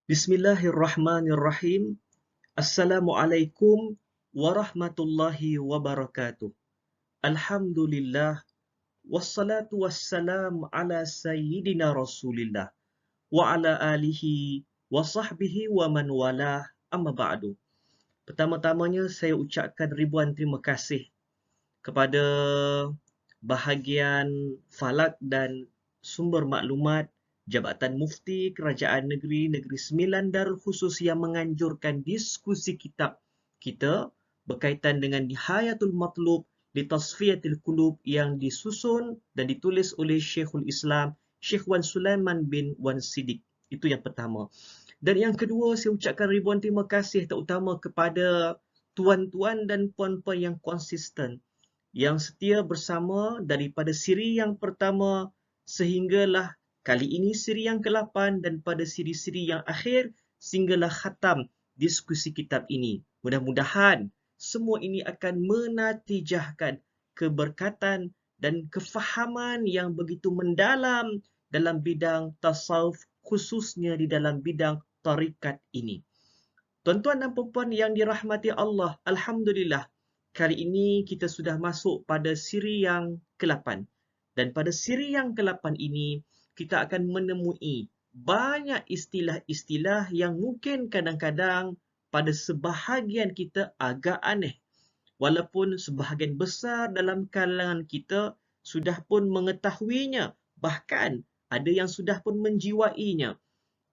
Bismillahirrahmanirrahim. Assalamualaikum warahmatullahi wabarakatuh. Alhamdulillah. Wassalatu wassalam ala sayyidina Rasulillah. Wa ala alihi wa sahbihi wa man walah amma ba'du. Pertama-tamanya saya ucapkan ribuan terima kasih kepada bahagian Falak dan Sumber Maklumat Jabatan Mufti Kerajaan Negeri Sembilan Darul Khusus yang menganjurkan diskusi kitab kita berkaitan dengan Nihayatul Matlub li Tasfiyatil Qulub yang disusun dan ditulis oleh Syekhul Islam Syekh Wan Sulaiman bin Wan Siddiq. Itu yang pertama. Dan yang kedua, saya ucapkan ribuan terima kasih terutama kepada tuan-tuan dan puan-puan yang konsisten, yang setia bersama daripada siri yang pertama sehinggalah kali ini siri yang ke-8 dan pada siri-siri yang akhir sehinggalah khatam diskusi kitab ini. Mudah-mudahan semua ini akan menatijahkan keberkatan dan kefahaman yang begitu mendalam dalam bidang tasawuf, khususnya di dalam bidang tarikat ini. Tuan-tuan dan puan-puan yang dirahmati Allah, Alhamdulillah, kali ini kita sudah masuk pada siri yang ke-8. Dan pada siri yang ke-8 ini, kita akan menemui banyak istilah-istilah yang mungkin kadang-kadang pada sebahagian kita agak aneh. Walaupun sebahagian besar dalam kalangan kita sudah pun mengetahuinya, bahkan ada yang sudah pun menjiwainya.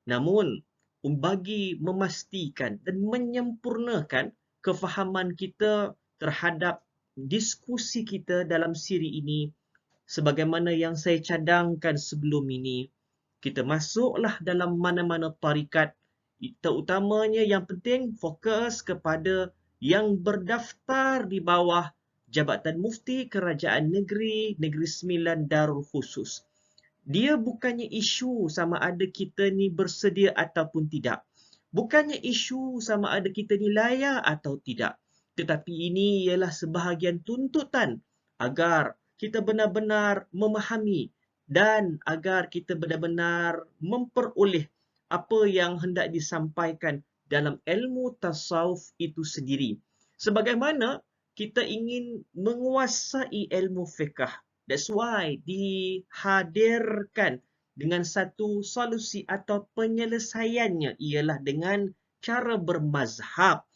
Namun, bagi memastikan dan menyempurnakan kefahaman kita terhadap diskusi kita dalam siri ini, sebagaimana yang saya cadangkan sebelum ini, kita masuklah dalam mana-mana tarikat, terutamanya yang penting fokus kepada yang berdaftar di bawah Jabatan Mufti Kerajaan Negeri Sembilan Darul Khusus. Dia bukannya isu sama ada kita ni bersedia ataupun tidak. Bukannya isu sama ada kita ni layak atau tidak. Tetapi ini ialah sebahagian tuntutan agar kita benar-benar memahami dan agar kita benar-benar memperoleh apa yang hendak disampaikan dalam ilmu tasawuf itu sendiri. Sebagaimana kita ingin menguasai ilmu fiqh. That's why dihadirkan dengan satu solusi atau penyelesaiannya ialah dengan cara bermazhab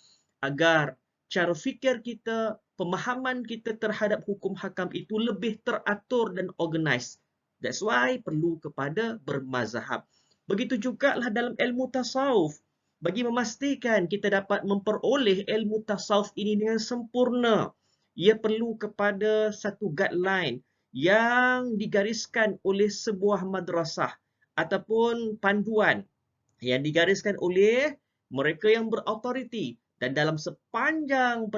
agar cara fikir kita, pemahaman kita terhadap hukum hakam itu lebih teratur dan organized. That's why perlu kepada bermazhab. Begitu juga lah dalam ilmu tasawuf. Bagi memastikan kita dapat memperoleh ilmu tasawuf ini dengan sempurna, ia perlu kepada satu guideline yang digariskan oleh sebuah madrasah ataupun panduan yang digariskan oleh mereka yang berautoriti dan dalam sepanjang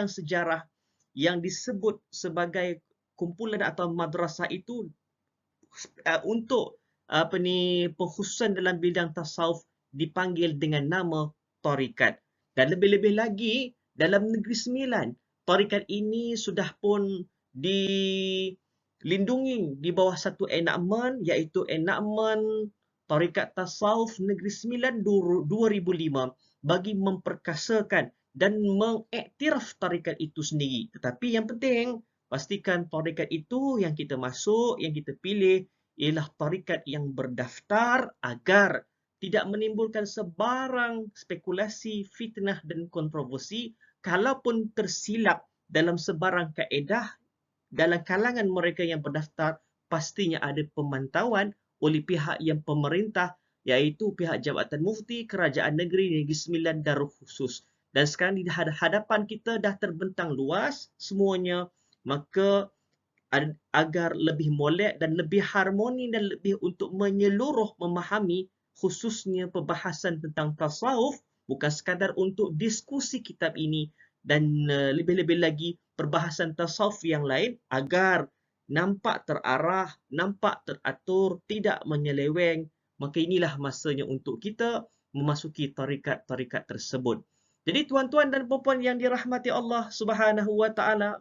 sejarah yang disebut sebagai kumpulan atau madrasah itu untuk pengkhususan dalam bidang tasawuf dipanggil dengan nama tarikat. Dan lebih-lebih lagi dalam Negeri Sembilan, tarikat ini sudah pun dilindungi di bawah satu enakmen, iaitu enakmen Tarikat Tasawuf Negeri Sembilan 2005 bagi memperkasakan dan mengiktiraf tarikat itu sendiri. Tetapi yang penting, pastikan tarikat itu yang kita masuk, yang kita pilih ialah tarikat yang berdaftar agar tidak menimbulkan sebarang spekulasi, fitnah dan kontroversi. Kalaupun tersilap dalam sebarang kaedah, dalam kalangan mereka yang berdaftar, pastinya ada pemantauan oleh pihak yang pemerintah, iaitu pihak Jabatan Mufti Kerajaan Negeri Sembilan Darul Khusus. Dan sekarang di hadapan kita dah terbentang luas semuanya, maka agar lebih molek dan lebih harmoni dan lebih untuk menyeluruh memahami khususnya perbahasan tentang tasawuf, bukan sekadar untuk diskusi kitab ini dan lebih-lebih lagi perbahasan tasawuf yang lain agar nampak terarah, nampak teratur, tidak menyeleweng, maka inilah masanya untuk kita memasuki tarikat-tarikat tersebut. Jadi tuan-tuan dan puan-puan yang dirahmati Allah Subhanahu wa taala,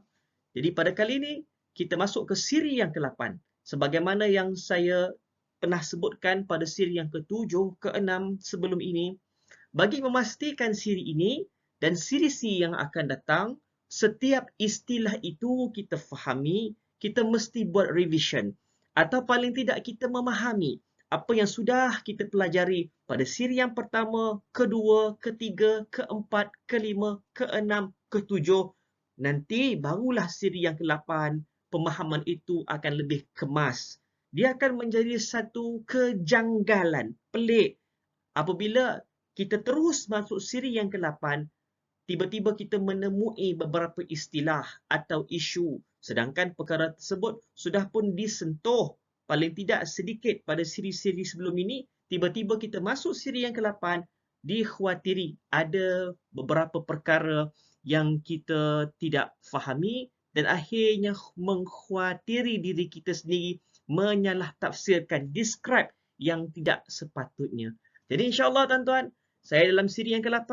jadi pada kali ini kita masuk ke siri yang ke-8. Sebagaimana yang saya pernah sebutkan pada siri yang ke-7, ke-6 sebelum ini, bagi memastikan siri ini dan siri-siri yang akan datang, setiap istilah itu kita fahami, kita mesti buat revision. Atau paling tidak kita memahami apa yang sudah kita pelajari pada siri yang pertama, kedua, ketiga, keempat, kelima, keenam, ketujuh. Nanti barulah siri yang ke-8, pemahaman itu akan lebih kemas. Dia akan menjadi satu kejanggalan, pelik. Apabila kita terus masuk siri yang ke-8, tiba-tiba kita menemui beberapa istilah atau isu. Sedangkan perkara tersebut sudah pun disentuh paling tidak sedikit pada siri-siri sebelum ini. Tiba-tiba kita masuk siri yang ke-8, dikhawatiri ada beberapa perkara yang kita tidak fahami dan akhirnya mengkhawatiri diri kita sendiri, menyalah tafsirkan, describe yang tidak sepatutnya. Jadi insyaAllah tuan-tuan, saya dalam siri yang ke-8,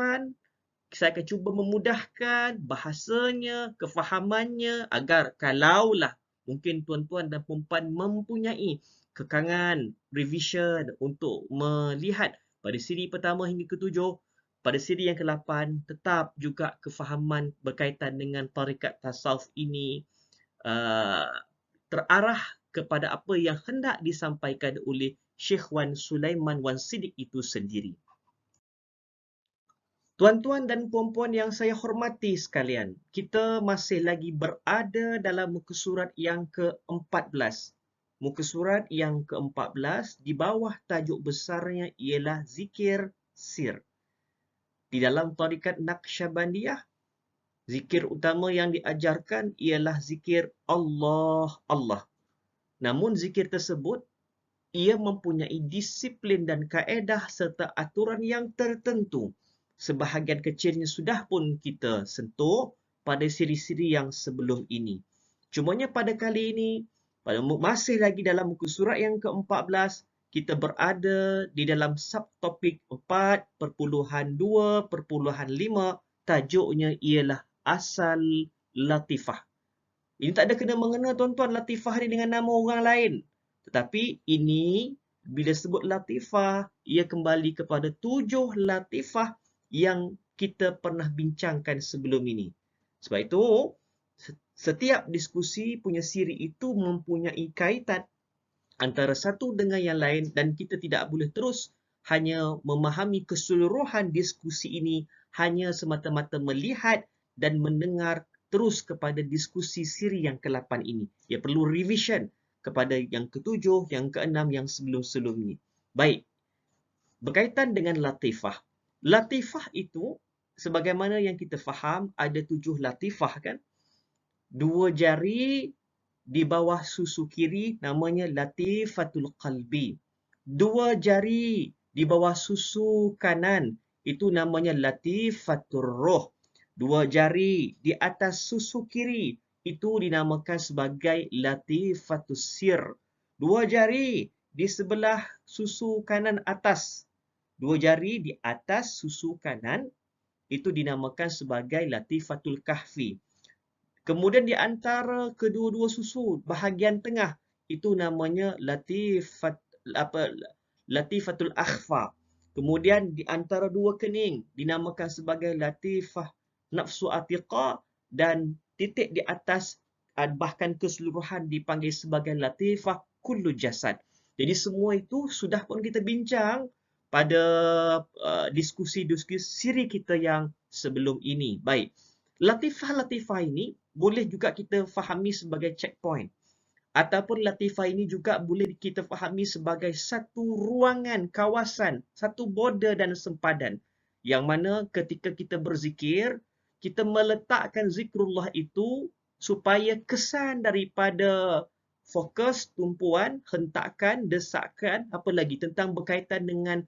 saya akan cuba memudahkan bahasanya, kefahamannya agar kalaulah mungkin tuan-tuan dan puan-puan mempunyai kekangan revision untuk melihat pada siri pertama hingga ke-7, pada siri yang ke-8 tetap juga kefahaman berkaitan dengan tarikat tasawuf ini terarah kepada apa yang hendak disampaikan oleh Syekh Wan Sulaiman Wan Siddiq itu sendiri. Tuan-tuan dan puan-puan yang saya hormati sekalian, kita masih lagi berada dalam muka surat yang ke-14. Muka surat yang ke-14 di bawah tajuk besarnya ialah Zikir Sir. Di dalam tarikat Naqsyabandiyah, zikir utama yang diajarkan ialah zikir Allah, Allah. Namun zikir tersebut, ia mempunyai disiplin dan kaedah serta aturan yang tertentu. Sebahagian kecilnya sudah pun kita sentuh pada siri-siri yang sebelum ini. Cumanya pada kali ini, masih lagi dalam muka surat yang ke-14, kita berada di dalam subtopik 4.2.5, tajuknya ialah Asal Latifah. Ini tak ada kena-mengena tuan-tuan latifah ni dengan nama orang lain. Tetapi ini bila sebut latifah, ia kembali kepada 7 latifah yang kita pernah bincangkan sebelum ini. Sebab itu, setiap diskusi punya siri itu mempunyai kaitan antara satu dengan yang lain dan kita tidak boleh terus hanya memahami keseluruhan diskusi ini hanya semata-mata melihat dan mendengar terus kepada diskusi siri yang ke-8 ini. Ia perlu revision kepada yang ke-7, yang ke-6, yang sebelum-sebelum ini. Baik, berkaitan dengan latifah. Latifah itu, sebagaimana yang kita faham, ada 7 latifah kan? 2 jari di bawah susu kiri namanya latifatul qalbi. 2 jari di bawah susu kanan itu namanya latifatul roh. 2 jari di atas susu kiri itu dinamakan sebagai latifatus sir. 2 jari di sebelah susu kanan atas. 2 jari di atas susu kanan itu dinamakan sebagai latifatul kahfi. Kemudian di antara kedua-dua susu bahagian tengah itu namanya latifatul akhfa. Kemudian di antara dua kening dinamakan sebagai latifah nafsu atiqa dan titik di atas bahkan keseluruhan dipanggil sebagai latifah kullu jasad. Jadi semua itu sudah pun kita bincang pada diskusi-diskusi siri kita yang sebelum ini. Baik. Latifah-latifah ini boleh juga kita fahami sebagai checkpoint. Ataupun latifah ini juga boleh kita fahami sebagai satu ruangan, kawasan, satu border dan sempadan. Yang mana ketika kita berzikir, kita meletakkan zikrullah itu supaya kesan daripada fokus, tumpuan, hentakan, desakan, apa lagi tentang berkaitan dengan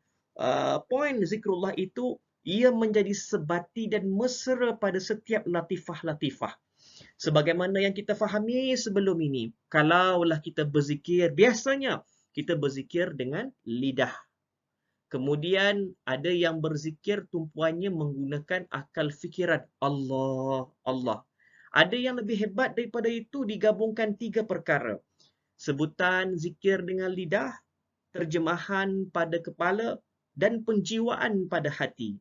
poin zikrullah itu, ia menjadi sebati dan mesra pada setiap latifah-latifah. Sebagaimana yang kita fahami sebelum ini, kalaulah kita berzikir, biasanya kita berzikir dengan lidah. Kemudian ada yang berzikir tumpuannya menggunakan akal fikiran. Allah, Allah. Ada yang lebih hebat daripada itu, digabungkan 3 perkara. Sebutan zikir dengan lidah, terjemahan pada kepala, dan penjiwaan pada hati.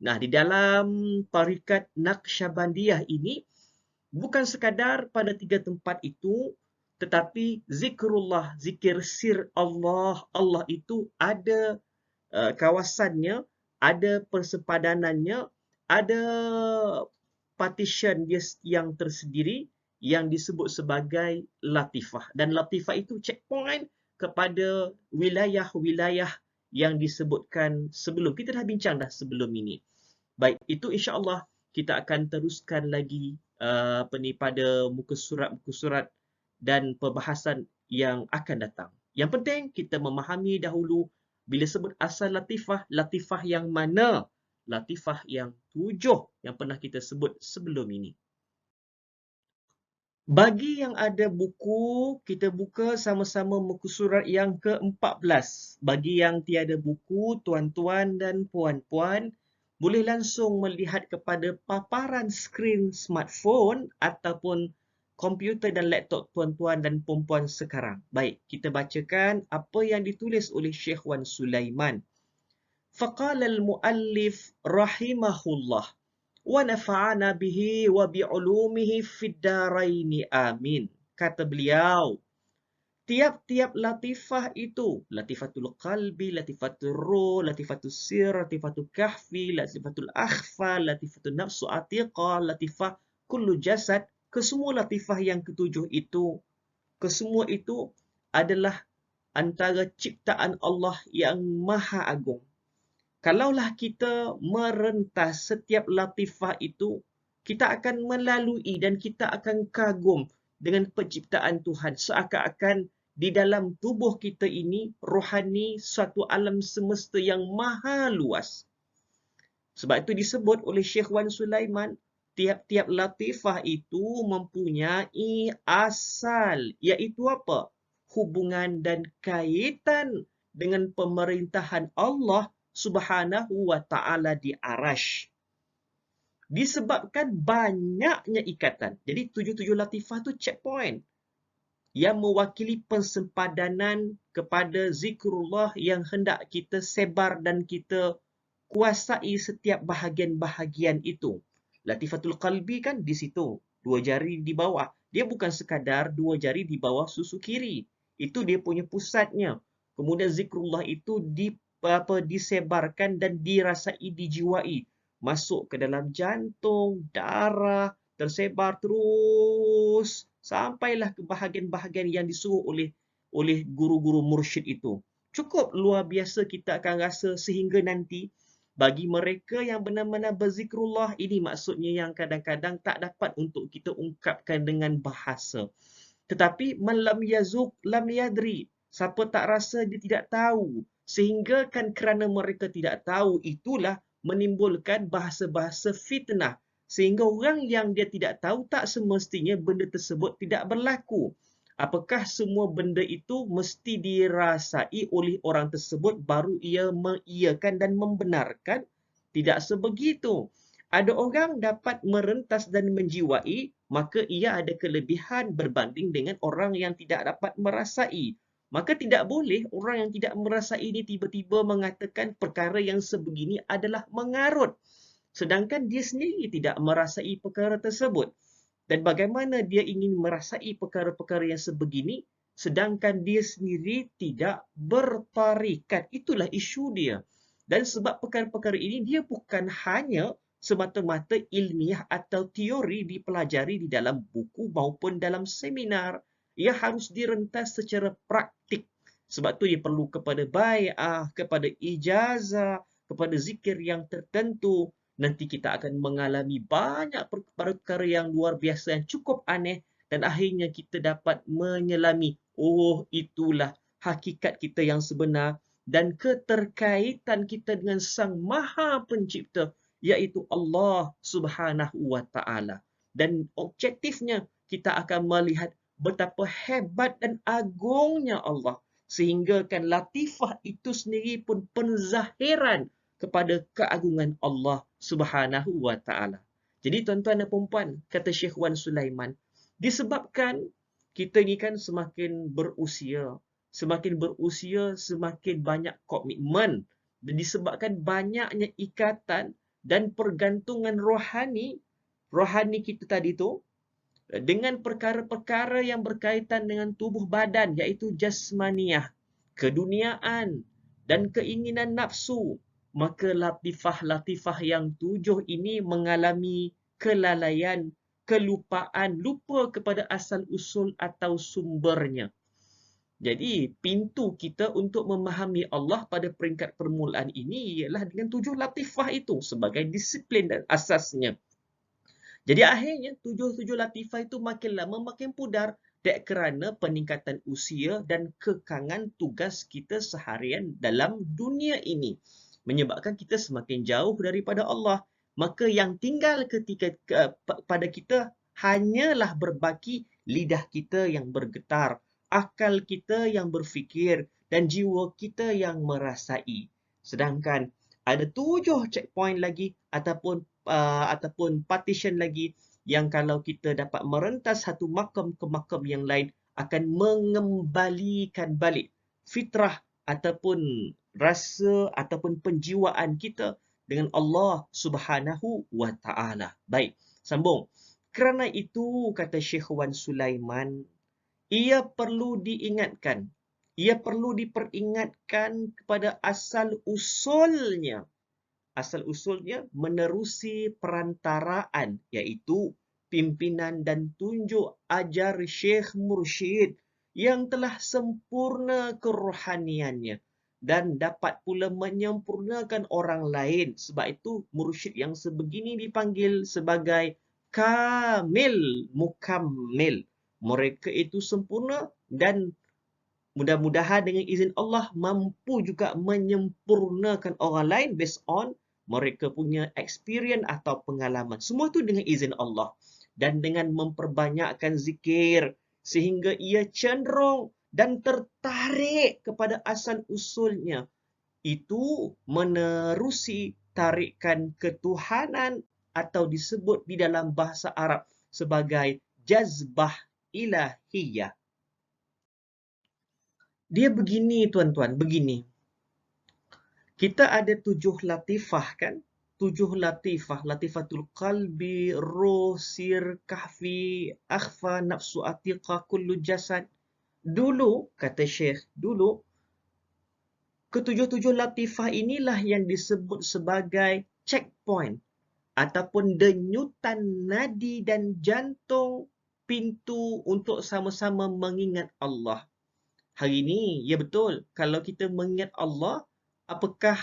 Nah, di dalam tarikat Naqsyabandiyah ini, bukan sekadar pada 3 tempat itu, tetapi zikrullah, zikir sir Allah, Allah itu ada kawasannya, ada persepadanannya, ada partition dia yang tersendiri yang disebut sebagai latifah. Dan latifah itu checkpoint kepada wilayah-wilayah yang disebutkan sebelum. Kita dah bincang dah sebelum ini. Baik, itu insya-Allah kita akan teruskan lagi pada muka surat dan perbahasan yang akan datang. Yang penting kita memahami dahulu bila sebut asal latifah, latifah yang mana? Latifah yang 7 yang pernah kita sebut sebelum ini. Bagi yang ada buku, kita buka sama-sama muka surat yang ke-14. Bagi yang tiada buku, tuan-tuan dan puan-puan, boleh langsung melihat kepada paparan skrin smartphone ataupun komputer dan laptop tuan-tuan dan puan-puan sekarang. Baik, kita bacakan apa yang ditulis oleh Syekh Wan Sulaiman. Faqala al-muallif rahimahullah wa nafa'ana bihi wa bi'ulumihi fid daraini amin. Kata beliau, tiap-tiap latifah itu, latifatul qalbi, latifatul ruh, latifatul sir, latifatul kahfi, latifatul akhfa, latifatul nafsu atiqah, latifah kullu jasad, kesemua latifah yang ketujuh itu, kesemua itu adalah antara ciptaan Allah yang maha agung. Kalaulah kita merentas setiap latifah itu, kita akan melalui dan kita akan kagum dengan penciptaan Tuhan. Seakan-akan di dalam tubuh kita ini, rohani suatu alam semesta yang maha luas. Sebab itu disebut oleh Syekh Wan Sulaiman, tiap-tiap latifah itu mempunyai asal, iaitu apa? Hubungan dan kaitan dengan pemerintahan Allah Subhanahu wa ta'ala di arash. Disebabkan banyaknya ikatan. Jadi 7 latifah tu checkpoint yang mewakili persempadanan kepada zikrullah yang hendak kita sebar dan kita kuasai setiap bahagian-bahagian itu. Latifatul qalbi kan di situ, 2 jari di bawah. Dia bukan sekadar 2 jari di bawah susu kiri. Itu dia punya pusatnya. Kemudian zikrullah itu disebarkan dan dirasai, dijiwai. Masuk ke dalam jantung, darah, tersebar terus sampailah ke bahagian-bahagian yang disuruh oleh guru-guru mursyid itu. Cukup luar biasa kita akan rasa sehingga nanti bagi mereka yang benar-benar berzikrullah, ini maksudnya yang kadang-kadang tak dapat untuk kita ungkapkan dengan bahasa. Tetapi man lam yazuk lam yadri. Siapa tak rasa dia tidak tahu. Sehingga kan kerana mereka tidak tahu, itulah menimbulkan bahasa-bahasa fitnah. Sehingga orang yang dia tidak tahu tak semestinya benda tersebut tidak berlaku. Apakah semua benda itu mesti dirasai oleh orang tersebut baru ia mengiyakan dan membenarkan? Tidak sebegitu. Ada orang dapat merentas dan menjiwai, maka ia ada kelebihan berbanding dengan orang yang tidak dapat merasai. Maka tidak boleh orang yang tidak merasai ini tiba-tiba mengatakan perkara yang sebegini adalah mengarut. Sedangkan dia sendiri tidak merasai perkara tersebut. Dan bagaimana dia ingin merasai perkara-perkara yang sebegini, sedangkan dia sendiri tidak bertarikat. Itulah isu dia. Dan sebab perkara-perkara ini, dia bukan hanya semata-mata ilmiah atau teori dipelajari di dalam buku maupun dalam seminar. Ia harus direntas secara praktik. Sebab tu dia perlu kepada bai'ah, kepada ijazah, kepada zikir yang tertentu. Nanti kita akan mengalami banyak perkara yang luar biasa yang cukup aneh dan akhirnya kita dapat menyelami, oh itulah hakikat kita yang sebenar dan keterkaitan kita dengan Sang Maha Pencipta, iaitu Allah Subhanahu wa Ta'ala. Dan objektifnya kita akan melihat betapa hebat dan agungnya Allah. Sehingga kan latifah itu sendiri pun penzahiran kepada keagungan Allah Subhanahu wa Ta'ala. Jadi tuan-tuan dan puan-puan, kata Syekh Wan Sulaiman, disebabkan kita ni kan semakin berusia, semakin berusia, semakin banyak komitmen. Dan disebabkan banyaknya ikatan dan pergantungan rohani kita tadi tu, dengan perkara-perkara yang berkaitan dengan tubuh badan, iaitu jasmaniah, keduniaan, dan keinginan nafsu, maka latifah-latifah yang 7 ini mengalami kelalaian, kelupaan, lupa kepada asal usul atau sumbernya. Jadi, pintu kita untuk memahami Allah pada peringkat permulaan ini ialah dengan 7 latifah itu sebagai disiplin dan asasnya. Jadi akhirnya 7 latifah itu makin lama makin pudar kerana peningkatan usia dan kekangan tugas kita seharian dalam dunia ini. Menyebabkan kita semakin jauh daripada Allah. Maka yang tinggal pada kita hanyalah berbaki lidah kita yang bergetar, akal kita yang berfikir, dan jiwa kita yang merasai. Sedangkan ada 7 checkpoint lagi ataupun partition lagi yang kalau kita dapat merentas satu makam ke makam yang lain akan mengembalikan balik fitrah ataupun rasa ataupun penjiwaan kita dengan Allah Subhanahu wa taala. Baik, sambung. Kerana itu kata Syekh Wan Sulaiman, ia perlu diingatkan, ia perlu diperingatkan kepada asal usulnya. Asal usulnya menerusi perantaraan, iaitu pimpinan dan tunjuk ajar Syekh Mursyid yang telah sempurna kerohaniannya dan dapat pula menyempurnakan orang lain. Sebab itu mursyid yang sebegini dipanggil sebagai kamil, mukammil. Mereka itu sempurna dan mudah-mudahan dengan izin Allah mampu juga menyempurnakan orang lain based on mereka punya experience atau pengalaman. Semua tu dengan izin Allah. Dan dengan memperbanyakkan zikir sehingga ia cenderung dan tertarik kepada asal usulnya. Itu menerusi tarikan ketuhanan atau disebut di dalam bahasa Arab sebagai jazbah ilahiyah. Dia begini tuan-tuan, begini. Kita ada 7 latifah kan? 7 latifah. Latifatul qalbi, ruh, sir, kahfi, akhfa, nafsu atiqah, kullu jasad. Dulu, kata Syekh, dulu, ketujuh-tujuh latifah inilah yang disebut sebagai checkpoint ataupun denyutan nadi dan jantung pintu untuk sama-sama mengingat Allah. Hari ini, ya betul, kalau kita mengingat Allah, apakah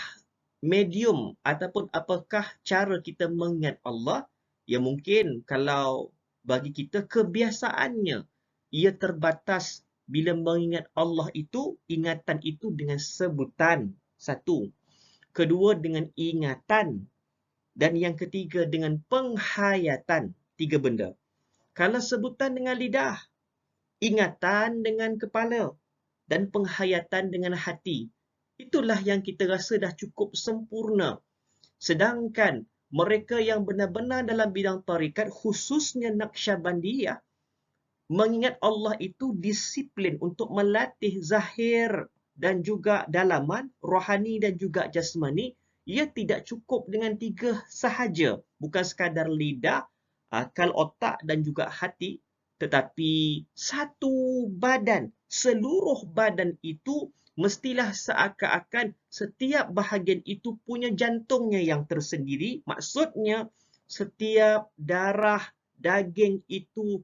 medium ataupun apakah cara kita mengingat Allah? Ya mungkin kalau bagi kita kebiasaannya, ia terbatas bila mengingat Allah itu, ingatan itu dengan sebutan. Satu. Kedua dengan ingatan. Dan yang ketiga dengan penghayatan. 3 benda. Kalau sebutan dengan lidah, ingatan dengan kepala, dan penghayatan dengan hati. Itulah yang kita rasa dah cukup sempurna. Sedangkan mereka yang benar-benar dalam bidang tarikat, khususnya Naqsyabandiyah, mengingat Allah itu disiplin untuk melatih zahir dan juga dalaman, rohani dan juga jasmani. Ia tidak cukup dengan 3 sahaja. Bukan sekadar lidah, akal, otak dan juga hati. Tetapi satu badan, seluruh badan itu mestilah seakan-akan setiap bahagian itu punya jantungnya yang tersendiri. Maksudnya, setiap darah, daging itu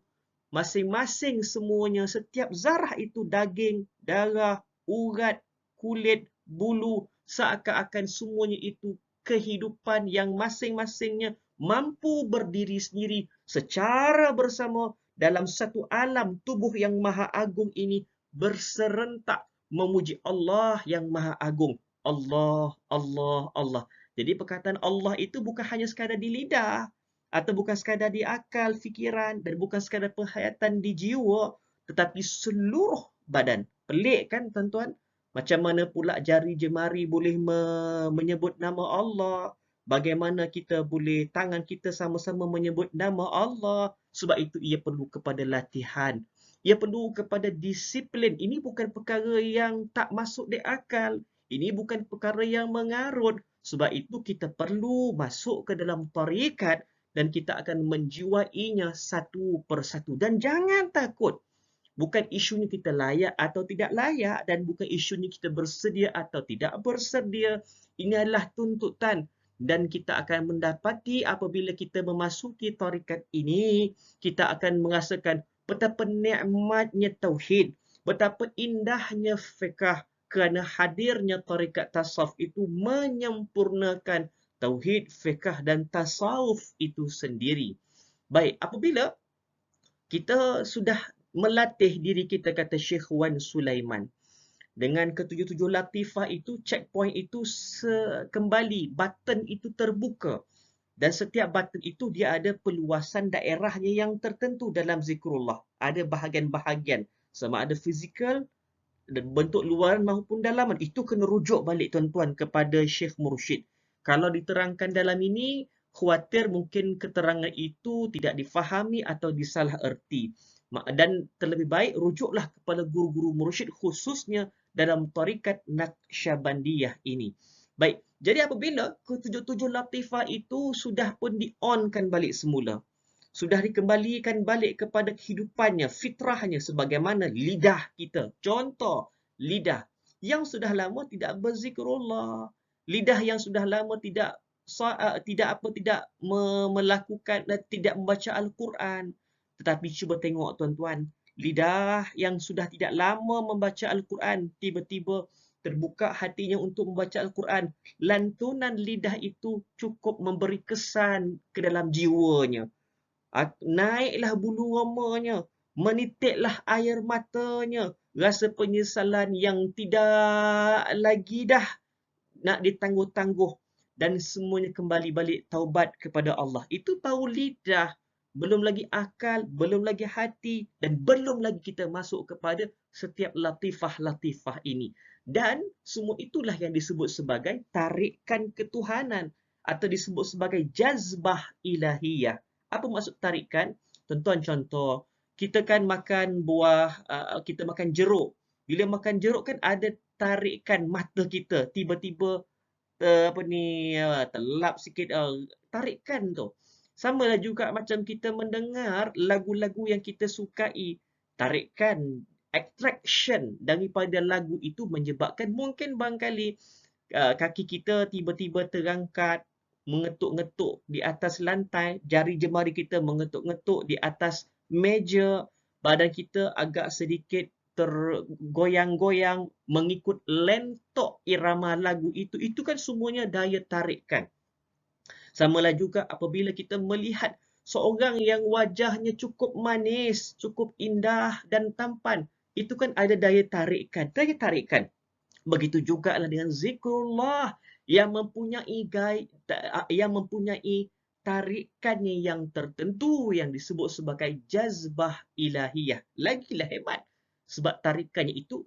masing-masing semuanya, setiap zarah itu daging, darah, urat, kulit, bulu, seakan-akan semuanya itu kehidupan yang masing-masingnya mampu berdiri sendiri secara bersama dalam satu alam tubuh yang maha agung ini berserentak memuji Allah yang maha agung. Allah, Allah, Allah. Jadi perkataan Allah itu bukan hanya sekadar di lidah atau bukan sekadar di akal, fikiran dan bukan sekadar penghayatan di jiwa, tetapi seluruh badan. Pelik kan tuan-tuan? Macam mana pula jari jemari boleh menyebut nama Allah? Bagaimana kita boleh tangan kita sama-sama menyebut nama Allah? Sebab itu ia perlu kepada latihan. Ia perlu kepada disiplin. Ini bukan perkara yang tak masuk di akal. Ini bukan perkara yang mengarut. Sebab itu kita perlu masuk ke dalam tarikat dan kita akan menjiwainya satu persatu. Dan jangan takut. Bukan isunya kita layak atau tidak layak dan bukan isunya kita bersedia atau tidak bersedia. Ini adalah tuntutan dan kita akan mendapati apabila kita memasuki tarikat ini, kita akan merasakan betapa nikmatnya tauhid, betapa indahnya fiqh kerana hadirnya tarikat tasawuf itu menyempurnakan tauhid, fiqh dan tasawuf itu sendiri. Baik, apabila kita sudah melatih diri kita, kata Syekh Wan Sulaiman, dengan ketujuh-tujuh latifah itu, checkpoint itu kembali, button itu terbuka. Dan setiap button itu dia ada peluasan daerahnya yang tertentu dalam zikrullah. Ada bahagian-bahagian. Sama ada fizikal, bentuk luaran maupun dalaman. Itu kena rujuk balik tuan-tuan kepada Syekh Mursyid. Kalau diterangkan dalam ini, khawatir mungkin keterangan itu tidak difahami atau disalah erti. Dan terlebih baik rujuklah kepada guru-guru mursyid khususnya dalam tarikat Naqsyabandiyah ini. Baik, jadi apabila ketujuh-tujuh latifah itu sudah pun di-on-kan balik semula, sudah dikembalikan balik kepada kehidupannya, fitrahnya sebagaimana lidah kita. Contoh, lidah yang sudah lama tidak berzikrullah, lidah yang sudah lama tidak melakukan dan tidak membaca Al-Quran. Tetapi cuba tengok tuan-tuan, lidah yang sudah tidak lama membaca Al-Quran, tiba-tiba terbuka hatinya untuk membaca Al-Quran. Lantunan lidah itu cukup memberi kesan ke dalam jiwanya. Naiklah bulu romanya, menitiklah air matanya, rasa penyesalan yang tidak lagi dah nak ditangguh-tangguh dan semuanya kembali balik taubat kepada Allah. Itu tahu lidah, belum lagi akal, belum lagi hati dan belum lagi kita masuk kepada setiap latifah-latifah ini. Dan semua itulah yang disebut sebagai tarikan ketuhanan atau disebut sebagai jazbah ilahiyah. Apa maksud tarikan? Tuan-tuan, contoh, kita kan makan buah, kita makan jeruk. Bila makan jeruk kan ada tarikan mata kita, tiba-tiba terlap sikit, tarikan tu. Sama lah juga macam kita mendengar lagu-lagu yang kita sukai, tarikan, attraction daripada lagu itu menyebabkan mungkin barangkali kaki kita tiba-tiba terangkat, mengetuk-ngetuk di atas lantai, jari jemari kita mengetuk-ngetuk di atas meja, badan kita agak sedikit tergoyang-goyang mengikut lentok irama lagu itu. Itu kan semuanya daya tarikan. Samalah juga apabila kita melihat seorang yang wajahnya cukup manis, cukup indah dan tampan. Itu kan ada daya tarikan. Daya tarikan. Begitu juga dengan zikrullah yang mempunyai tarikannya yang tertentu yang disebut sebagai jazbah ilahiyah. Lagilah hebat. Sebab tarikannya itu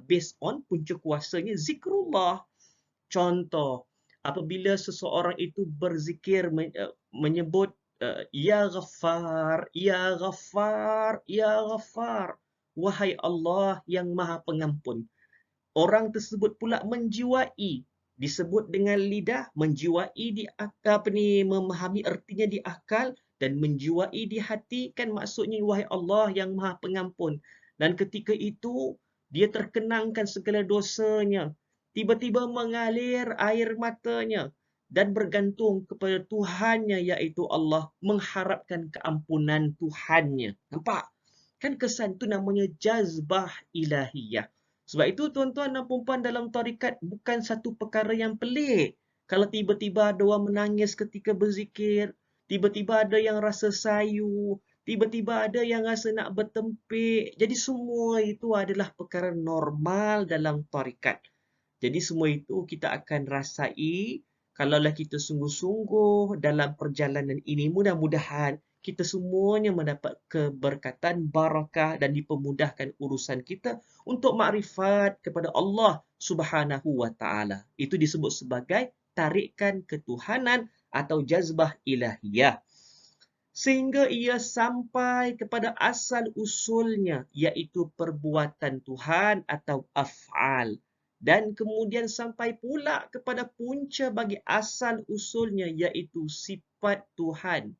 based on punca kuasanya zikrullah. Contoh, apabila seseorang itu berzikir menyebut Ya Ghaffar, Ya Ghaffar, Ya Ghaffar, wahai Allah yang Maha Pengampun. Orang tersebut pula menjiwai, disebut dengan lidah, menjiwai di akal, memahami artinya di akal dan menjiwai di hati, kan maksudnya wahai Allah yang Maha Pengampun. Dan ketika itu dia terkenangkan segala dosanya, tiba-tiba mengalir air matanya dan bergantung kepada Tuhannya iaitu Allah, mengharapkan keampunan Tuhannya. Nampak? Kan kesan tu namanya jazbah ilahiyah. Sebab itu tuan-tuan dan puan dalam tarikat bukan satu perkara yang pelik. Kalau tiba-tiba ada orang menangis ketika berzikir, tiba-tiba ada yang rasa sayu, tiba-tiba ada yang rasa nak bertempik. Jadi semua itu adalah perkara normal dalam tarikat. Jadi semua itu kita akan rasai kalaulah kita sungguh-sungguh dalam perjalanan ini. Mudah-mudahan kita semuanya mendapat keberkatan, barakah dan dipermudahkan urusan kita untuk makrifat kepada Allah Subhanahu wa taala. Itu disebut sebagai tarikan ketuhanan atau jazbah ilahiyah. sehingga ia sampai kepada asal usulnya, iaitu perbuatan Tuhan atau af'al. Dan kemudian sampai pula kepada punca bagi asal usulnya, iaitu sifat Tuhan.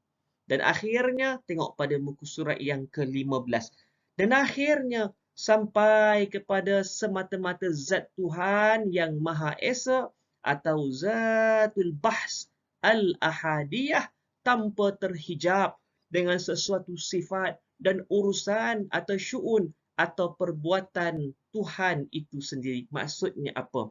Dan akhirnya, tengok pada muka surat yang ke-15. Dan akhirnya, sampai kepada semata-mata zat Tuhan yang Maha Esa atau Zatul Bahs Al-Ahadiyah, tanpa terhijab dengan sesuatu sifat dan urusan atau syu'un atau perbuatan Tuhan itu sendiri. Maksudnya apa?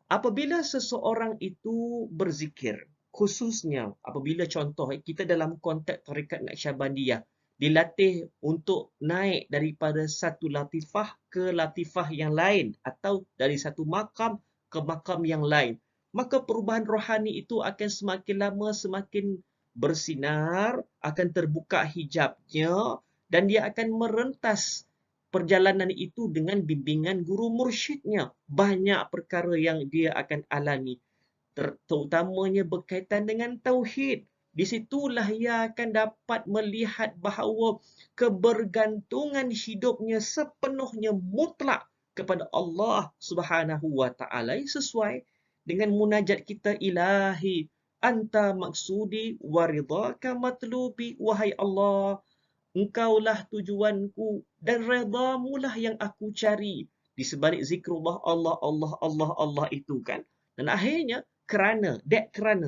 Apabila seseorang itu berzikir, khususnya apabila contoh kita dalam konteks tarekat Naqsyabandiyah, dilatih untuk naik daripada satu latifah ke latifah yang lain atau dari satu makam ke makam yang lain, maka perubahan rohani itu akan semakin lama semakin bersinar, akan terbuka hijabnya dan dia akan merentas perjalanan itu dengan bimbingan guru mursyidnya. Banyak perkara yang dia akan alami, terutamanya berkaitan dengan tauhid. Di situlah ia akan dapat melihat bahawa kebergantungan hidupnya sepenuhnya mutlak kepada Allah Subhanahu wa taala, sesuai dengan munajat kita, ilahi anta maksudi wa ridhaka matlubi, wahai Allah, Engkaulah tujuanku dan redamulah yang aku cari. Di sebalik zikrullah Allah, Allah, Allah, Allah itu kan. Dan akhirnya kerana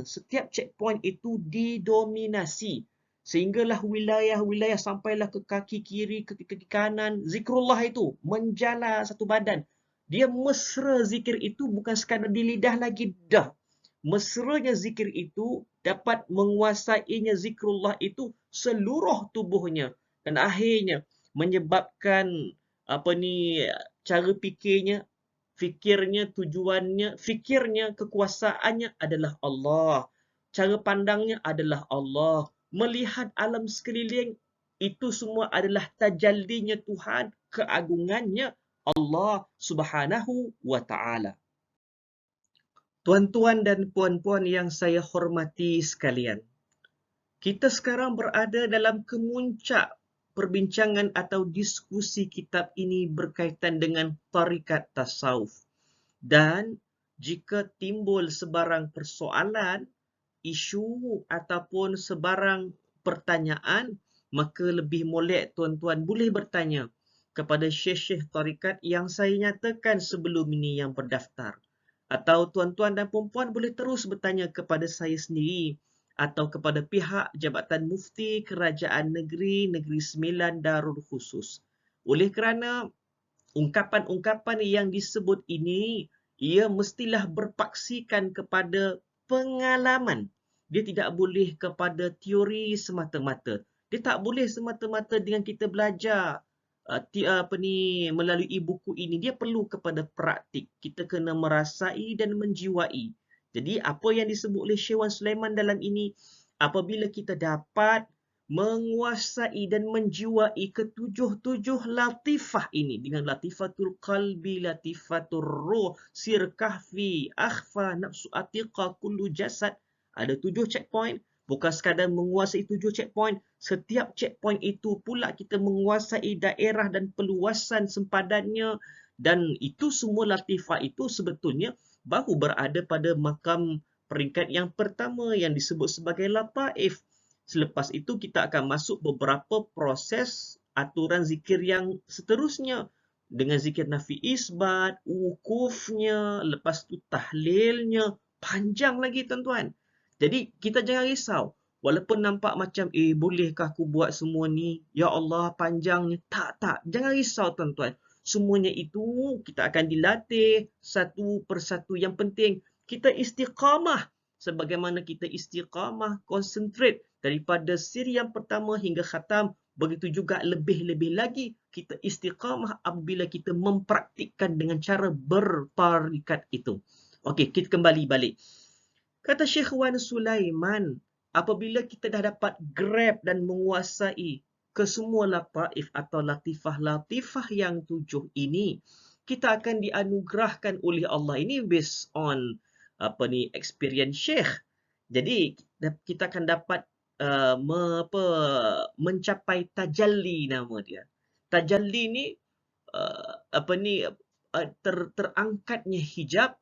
setiap checkpoint itu didominasi. Sehinggalah wilayah-wilayah sampailah ke kaki kiri, ke kaki kanan. Zikrullah itu menjala satu badan. Dia mesra zikir itu bukan sekadar di lidah lagi dah. Mesranya zikir itu dapat menguasainya zikrullah itu seluruh tubuhnya dan akhirnya menyebabkan cara fikirnya, tujuannya, kekuasaannya adalah Allah. Cara pandangnya adalah Allah. Melihat alam sekeliling itu semua adalah tajallinya Tuhan, keagungannya Allah Subhanahu wa taala. Tuan-tuan dan puan-puan yang saya hormati sekalian, kita sekarang berada dalam kemuncak perbincangan atau diskusi kitab ini berkaitan dengan tarikat tasawuf. Dan jika timbul sebarang persoalan, isu ataupun sebarang pertanyaan, maka lebih molek tuan-tuan boleh bertanya kepada syekh-syekh tarikat yang saya nyatakan sebelum ini yang berdaftar. Atau tuan-tuan dan puan-puan boleh terus bertanya kepada saya sendiri atau kepada pihak Jabatan Mufti Kerajaan Negeri Sembilan Darul Khusus. Oleh kerana ungkapan-ungkapan yang disebut ini, ia mestilah berpaksikan kepada pengalaman. Dia tidak boleh kepada teori semata-mata. Dia tak boleh semata-mata dengan kita belajar melalui buku ini. Dia perlu kepada praktik. Kita kena merasai dan menjiwai. Jadi apa yang disebut oleh Syekh Wan Sulaiman dalam ini, apabila kita dapat menguasai dan menjiwai ketujuh-tujuh latifah ini dengan latifatul qalbi, latifatul ruh, sir kahfi, akhfa, nafsu atiqa, kullu jasad. Ada 7 checkpoint. Bukan sekadar menguasai 7 checkpoint. Setiap checkpoint itu pula kita menguasai daerah dan peluasan sempadannya. Dan itu semua latifah itu sebetulnya baru berada pada makam peringkat yang pertama yang disebut sebagai lataif. Selepas itu kita akan masuk beberapa proses aturan zikir yang seterusnya. Dengan zikir nafi isbat, wukufnya, lepas tu tahlilnya. Panjang lagi tuan-tuan. Jadi kita jangan risau. Walaupun nampak macam, bolehkah aku buat semua ni? Ya Allah, panjangnya. Tak. Jangan risau tuan-tuan. Semuanya itu kita akan dilatih satu persatu. Yang penting, kita istiqamah. Sebagaimana kita istiqamah, konsentrate daripada sir yang pertama hingga khatam. Begitu juga lebih-lebih lagi kita istiqamah apabila kita mempraktikkan dengan cara bertarikat itu. Okey, kita kembali balik. Kata Syekh Wan Sulaiman, apabila kita dah dapat grab dan menguasai kesemua lataif atau latifah-latifah yang 7 ini, kita akan dianugerahkan oleh Allah. Ini based on experience Syekh. Jadi kita akan dapat mencapai tajalli nama dia. Tajalli ni terangkatnya hijab,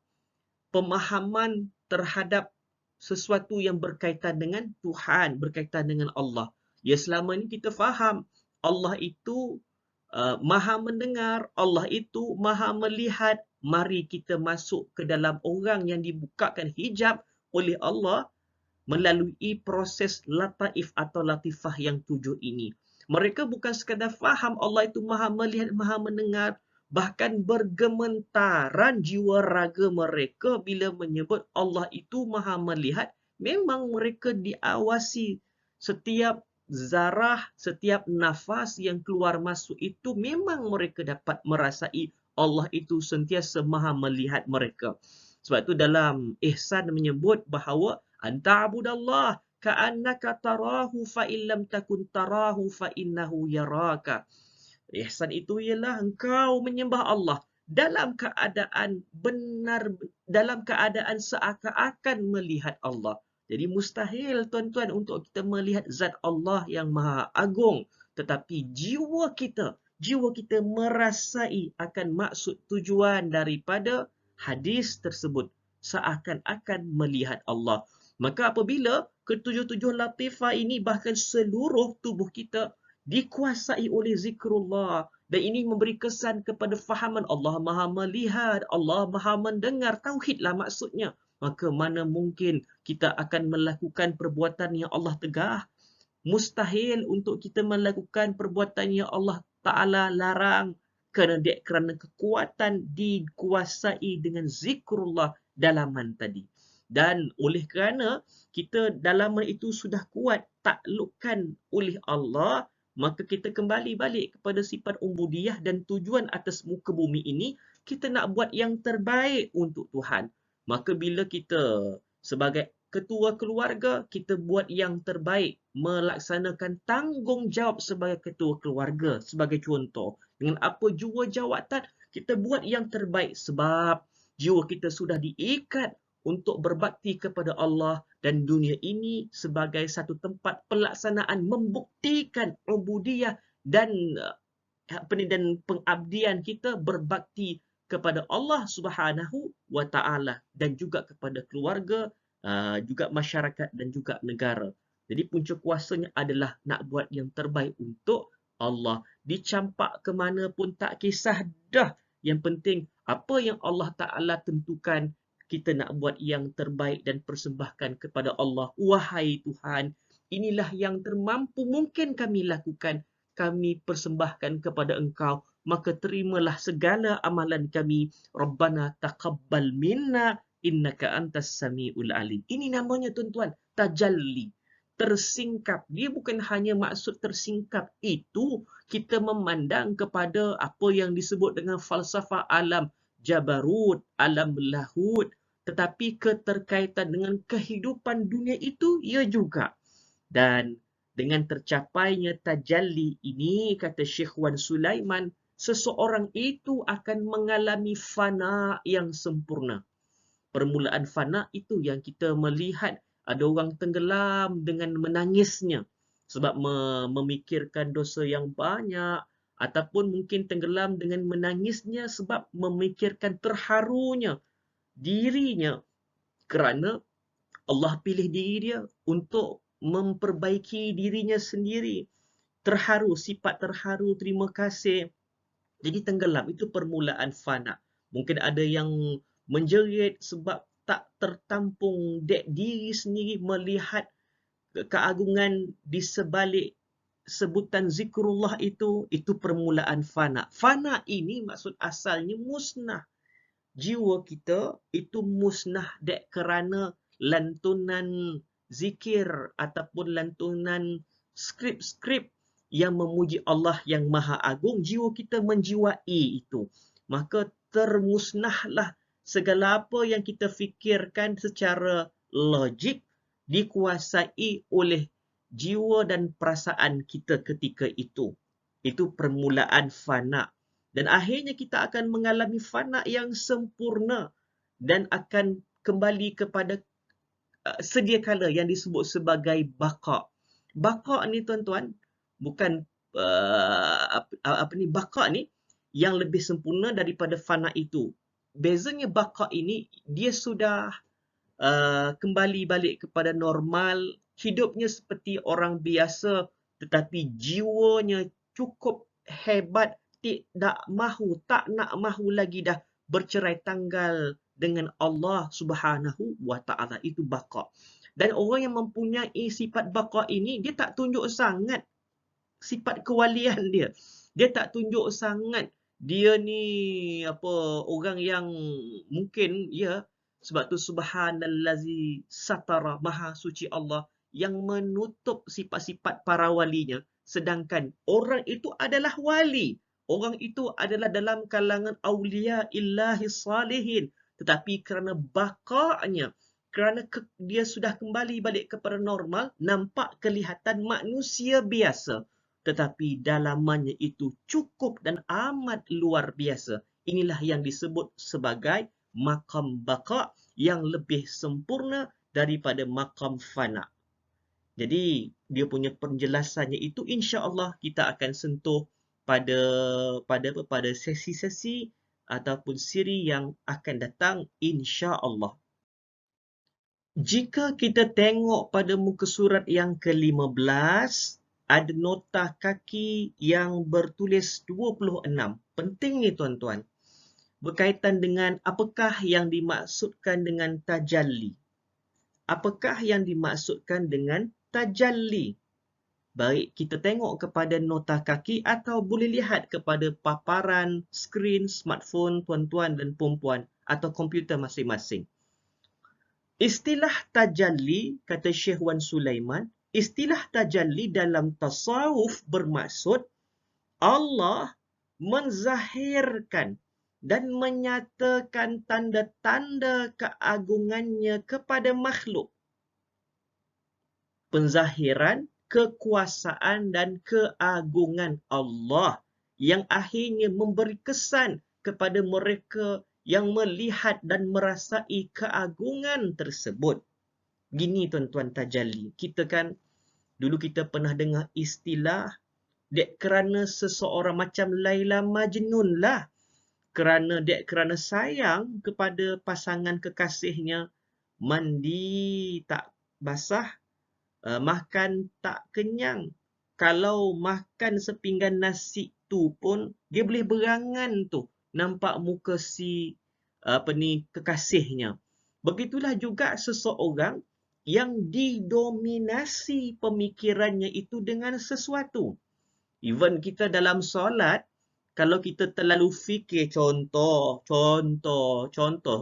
pemahaman terhadap sesuatu yang berkaitan dengan Tuhan, berkaitan dengan Allah. Ya, selama ni kita faham Allah itu maha mendengar, Allah itu maha melihat. Mari kita masuk ke dalam orang yang dibukakan hijab oleh Allah melalui proses lataif atau latifah yang 7 ini. Mereka bukan sekadar faham Allah itu maha melihat, maha mendengar, bahkan bergementaran jiwa raga mereka bila menyebut Allah itu maha melihat. Memang mereka diawasi setiap zarah, setiap nafas yang keluar masuk itu memang mereka dapat merasai Allah itu sentiasa maha melihat mereka. Sebab itu dalam ihsan menyebut bahawa anta'budallah ka'annaka tarahu fa illam takun tarahu fa innahu yaraka. Ihsan itu ialah engkau menyembah Allah dalam keadaan benar, dalam keadaan seakan-akan melihat Allah. Jadi mustahil tuan-tuan untuk kita melihat zat Allah yang maha agung. Tetapi jiwa kita merasai akan maksud tujuan daripada hadis tersebut. Seakan-akan melihat Allah. Maka apabila ketujuh-tujuh latifah ini bahkan seluruh tubuh kita dikuasai oleh zikrullah dan ini memberi kesan kepada fahaman Allah maha melihat, Allah maha mendengar, tauhidlah maksudnya. Maka mana mungkin kita akan melakukan perbuatan yang Allah tegah? Mustahil untuk kita melakukan perbuatan yang Allah Ta'ala larang kerana kekuatan dikuasai dengan zikrullah dalaman tadi. Dan oleh kerana kita dalaman itu sudah kuat taklukkan oleh Allah, maka kita kembali balik kepada sifat ubudiyah dan tujuan atas muka bumi ini, kita nak buat yang terbaik untuk Tuhan. Maka bila kita sebagai ketua keluarga, kita buat yang terbaik, melaksanakan tanggungjawab sebagai ketua keluarga. Sebagai contoh, dengan apa jua jawatan, kita buat yang terbaik sebab jiwa kita sudah diikat untuk berbakti kepada Allah dan dunia ini sebagai satu tempat pelaksanaan membuktikan ubudiyah dan pengabdian kita berbakti kepada Allah Subhanahu wa Ta'ala dan juga kepada keluarga, juga masyarakat dan juga negara. Jadi punca kuasanya adalah nak buat yang terbaik untuk Allah. Dicampak ke mana pun tak kisah dah. Yang penting apa yang Allah Ta'ala tentukan, kita nak buat yang terbaik dan persembahkan kepada Allah. Wahai Tuhan, inilah yang termampu mungkin kami lakukan. Kami persembahkan kepada Engkau, maka terimalah segala amalan kami. Rabbana taqabbal minna innaka antas samiul alim. Ini namanya tuan-tuan, tajalli. Tersingkap. Dia bukan hanya maksud tersingkap. Itu kita memandang kepada apa yang disebut dengan falsafah alam Jabarut, alam lahud. Tetapi keterkaitan dengan kehidupan dunia itu, ia juga. Dan dengan tercapainya tajalli ini, kata Syekh Wan Sulaiman, seseorang itu akan mengalami fana yang sempurna. Permulaan fana itu yang kita melihat ada orang tenggelam dengan menangisnya sebab memikirkan dosa yang banyak, ataupun mungkin tenggelam dengan menangisnya sebab memikirkan terharunya dirinya kerana Allah pilih diri dia untuk memperbaiki dirinya sendiri. Terharu, sifat terharu, terima kasih. Jadi tenggelam, itu permulaan fana. Mungkin ada yang menjerit sebab tak tertampung diri sendiri melihat keagungan di sebalik sebutan zikrullah itu permulaan fana. Fana ini maksud asalnya musnah. Jiwa kita itu musnah dek kerana lantunan zikir ataupun lantunan skrip-skrip yang memuji Allah yang maha agung. Jiwa kita menjiwai itu. Maka termusnahlah segala apa yang kita fikirkan secara logik dikuasai oleh jiwa dan perasaan kita ketika itu. Itu permulaan fana. Dan akhirnya kita akan mengalami fana yang sempurna dan akan kembali kepada sedia kala yang disebut sebagai baqa. Baqa' ni tuan-tuan, bukan baqa' ni yang lebih sempurna daripada fana itu. Bezanya baqa' ini, dia sudah kembali balik kepada normal, hidupnya seperti orang biasa, tetapi jiwanya cukup hebat, tak nak mahu lagi dah bercerai tanggal dengan Allah Subhanahu wa Ta'ala. Itu baqa'. Dan orang yang mempunyai sifat baqa' ini, dia tak tunjuk sangat sifat kewalian dia. Dia tak tunjuk sangat dia ni orang yang mungkin sebab tu subhanallazi satara, maha suci Allah yang menutup sifat-sifat para walinya, sedangkan orang itu adalah wali. Orang itu adalah dalam kalangan awliya illahi salihin, tetapi kerana baqa'nya, kerana dia sudah kembali balik kepada normal, nampak kelihatan manusia biasa. Tetapi dalamannya itu cukup dan amat luar biasa. Inilah yang disebut sebagai maqam baqa' yang lebih sempurna daripada maqam fana. Jadi, dia punya penjelasannya itu insya-Allah kita akan sentuh pada sesi-sesi ataupun siri yang akan datang insya-Allah. Jika kita tengok pada muka surat yang ke-15, ada nota kaki yang bertulis 26. Penting ni tuan-tuan. Berkaitan dengan apakah yang dimaksudkan dengan tajalli. Apakah yang dimaksudkan dengan tajalli? Baik, kita tengok kepada nota kaki atau boleh lihat kepada paparan skrin smartphone tuan-tuan dan puan-puan atau komputer masing-masing. Istilah tajalli, kata Syekh Wan Sulaiman, istilah tajalli dalam tasawuf bermaksud Allah menzahirkan dan menyatakan tanda-tanda keagungannya kepada makhluk. Penzahiran kekuasaan dan keagungan Allah yang akhirnya memberi kesan kepada mereka yang melihat dan merasai keagungan tersebut. Gini tuan-tuan tajalli. Kita kan, dulu kita pernah dengar istilah, dek kerana seseorang macam Laila Majnun lah. Kerana sayang kepada pasangan kekasihnya, mandi tak basah, makan tak kenyang. Kalau makan sepinggan nasi tu pun, dia boleh berangan tu. Nampak muka si kekasihnya. Begitulah juga seseorang yang didominasi pemikirannya itu dengan sesuatu. Even kita dalam solat, kalau kita terlalu fikir contoh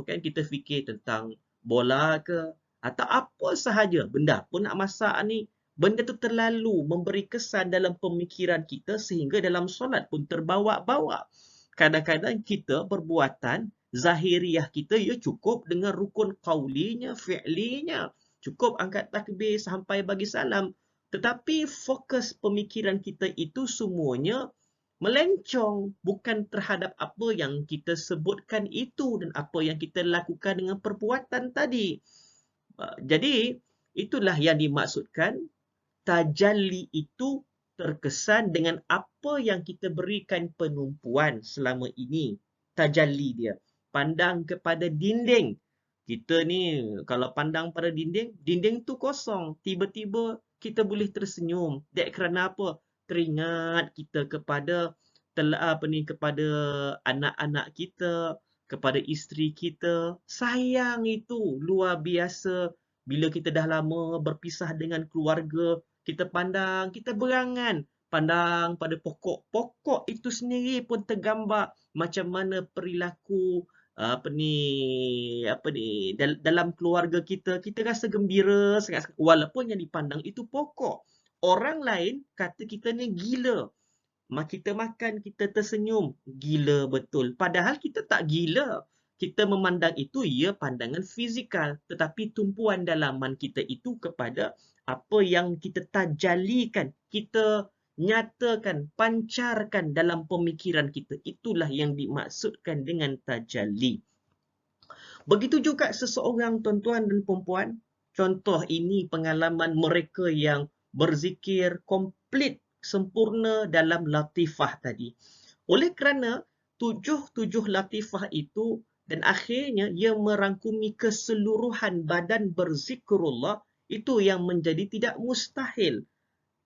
kan, kita fikir tentang bola ke atau apa sahaja benda pun nak masak ni, benda tu terlalu memberi kesan dalam pemikiran kita sehingga dalam solat pun terbawa-bawa. Kadang-kadang kita perbuatan zahiriah kita cukup dengan rukun qaulinya, fi'linya, cukup angkat takbir sampai bagi salam. Tetapi fokus pemikiran kita itu semuanya melencong, bukan terhadap apa yang kita sebutkan itu dan apa yang kita lakukan dengan perbuatan tadi. Jadi, itulah yang dimaksudkan tajalli itu terkesan dengan apa yang kita berikan penumpuan selama ini. Tajalli dia. Pandang kepada dinding. Kita ni kalau pandang pada dinding, dinding tu kosong. Tiba-tiba kita boleh tersenyum. Dek kerana apa? Teringat kita kepada kepada anak-anak kita, kepada isteri kita. Sayang itu luar biasa. Bila kita dah lama berpisah dengan keluarga, kita pandang, kita berangan. Pandang pada pokok. Pokok itu sendiri pun tergambar macam mana perilaku dalam keluarga kita. Kita rasa gembira sangat, walaupun yang dipandang itu pokok. Orang lain kata kita ni gila. Kita makan, kita tersenyum. Gila betul. Padahal kita tak gila. Kita memandang itu pandangan fizikal. Tetapi tumpuan dalaman kita itu kepada apa yang kita tajallikan. Kita nyatakan, pancarkan dalam pemikiran kita. Itulah yang dimaksudkan dengan tajalli. Begitu juga seseorang tuan-tuan dan puan-puan. Contoh ini pengalaman mereka yang berzikir komplit, sempurna dalam latifah tadi. Oleh kerana tujuh latifah itu dan akhirnya ia merangkumi keseluruhan badan berzikrullah, itu yang menjadi tidak mustahil.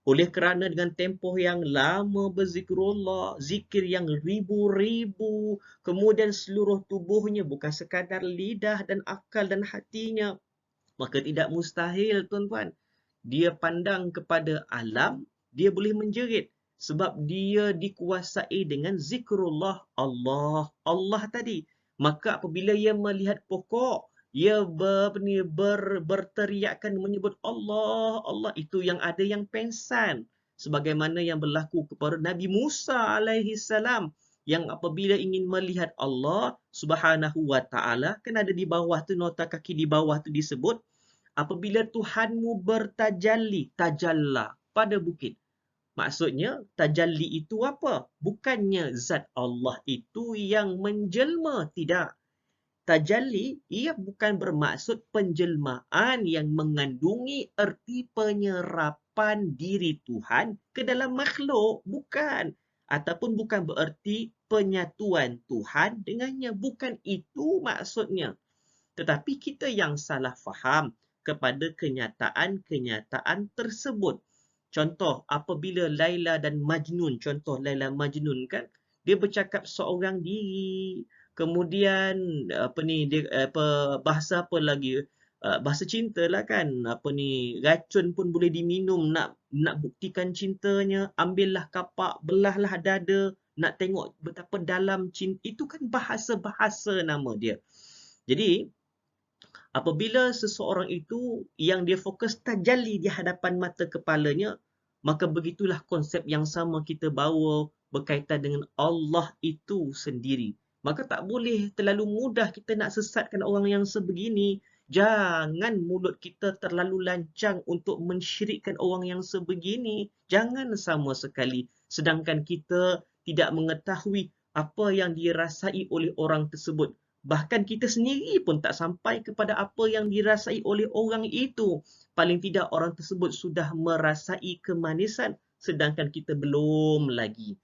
Oleh kerana dengan tempoh yang lama berzikrullah, zikir yang ribu-ribu, kemudian seluruh tubuhnya bukan sekadar lidah dan akal dan hatinya, maka tidak mustahil tuan-tuan. Dia pandang kepada alam, dia boleh menjerit sebab dia dikuasai dengan zikrullah Allah tadi. Maka apabila ia melihat pokok, ia berteriakkan menyebut Allah, itu yang ada yang pengsan. Sebagaimana yang berlaku kepada Nabi Musa alaihi salam yang apabila ingin melihat Allah Subhanahu wa taala, kan ada di bawah tu, nota kaki di bawah tu disebut, apabila Tuhanmu bertajalli, tajalla pada bukit. Maksudnya, tajalli itu apa? Bukannya zat Allah itu yang menjelma, tidak. Tajalli, ia bukan bermaksud penjelmaan yang mengandungi erti penyerapan diri Tuhan ke dalam makhluk. Bukan. Ataupun bukan bererti penyatuan Tuhan dengannya. Bukan itu maksudnya. Tetapi kita yang salah faham kepada kenyataan-kenyataan tersebut. Contoh, apabila Laila dan Majnun, contoh Laila Majnun kan, dia bercakap seorang diri. Kemudian bahasa apa lagi? Bahasa cinta lah kan. Racun pun boleh diminum nak buktikan cintanya. Ambillah kapak, belahlah dada, nak tengok betapa dalam cinta. Itu kan bahasa-bahasa nama dia. Jadi, apabila seseorang itu yang dia fokus tajalli di hadapan mata kepalanya, maka begitulah konsep yang sama kita bawa berkaitan dengan Allah itu sendiri. Maka tak boleh terlalu mudah kita nak sesatkan orang yang sebegini. Jangan mulut kita terlalu lancang untuk mensyirikkan orang yang sebegini. Jangan sama sekali. Sedangkan kita tidak mengetahui apa yang dirasai oleh orang tersebut. Bahkan kita sendiri pun tak sampai kepada apa yang dirasai oleh orang itu. Paling tidak orang tersebut sudah merasai kemanisan, sedangkan kita belum lagi.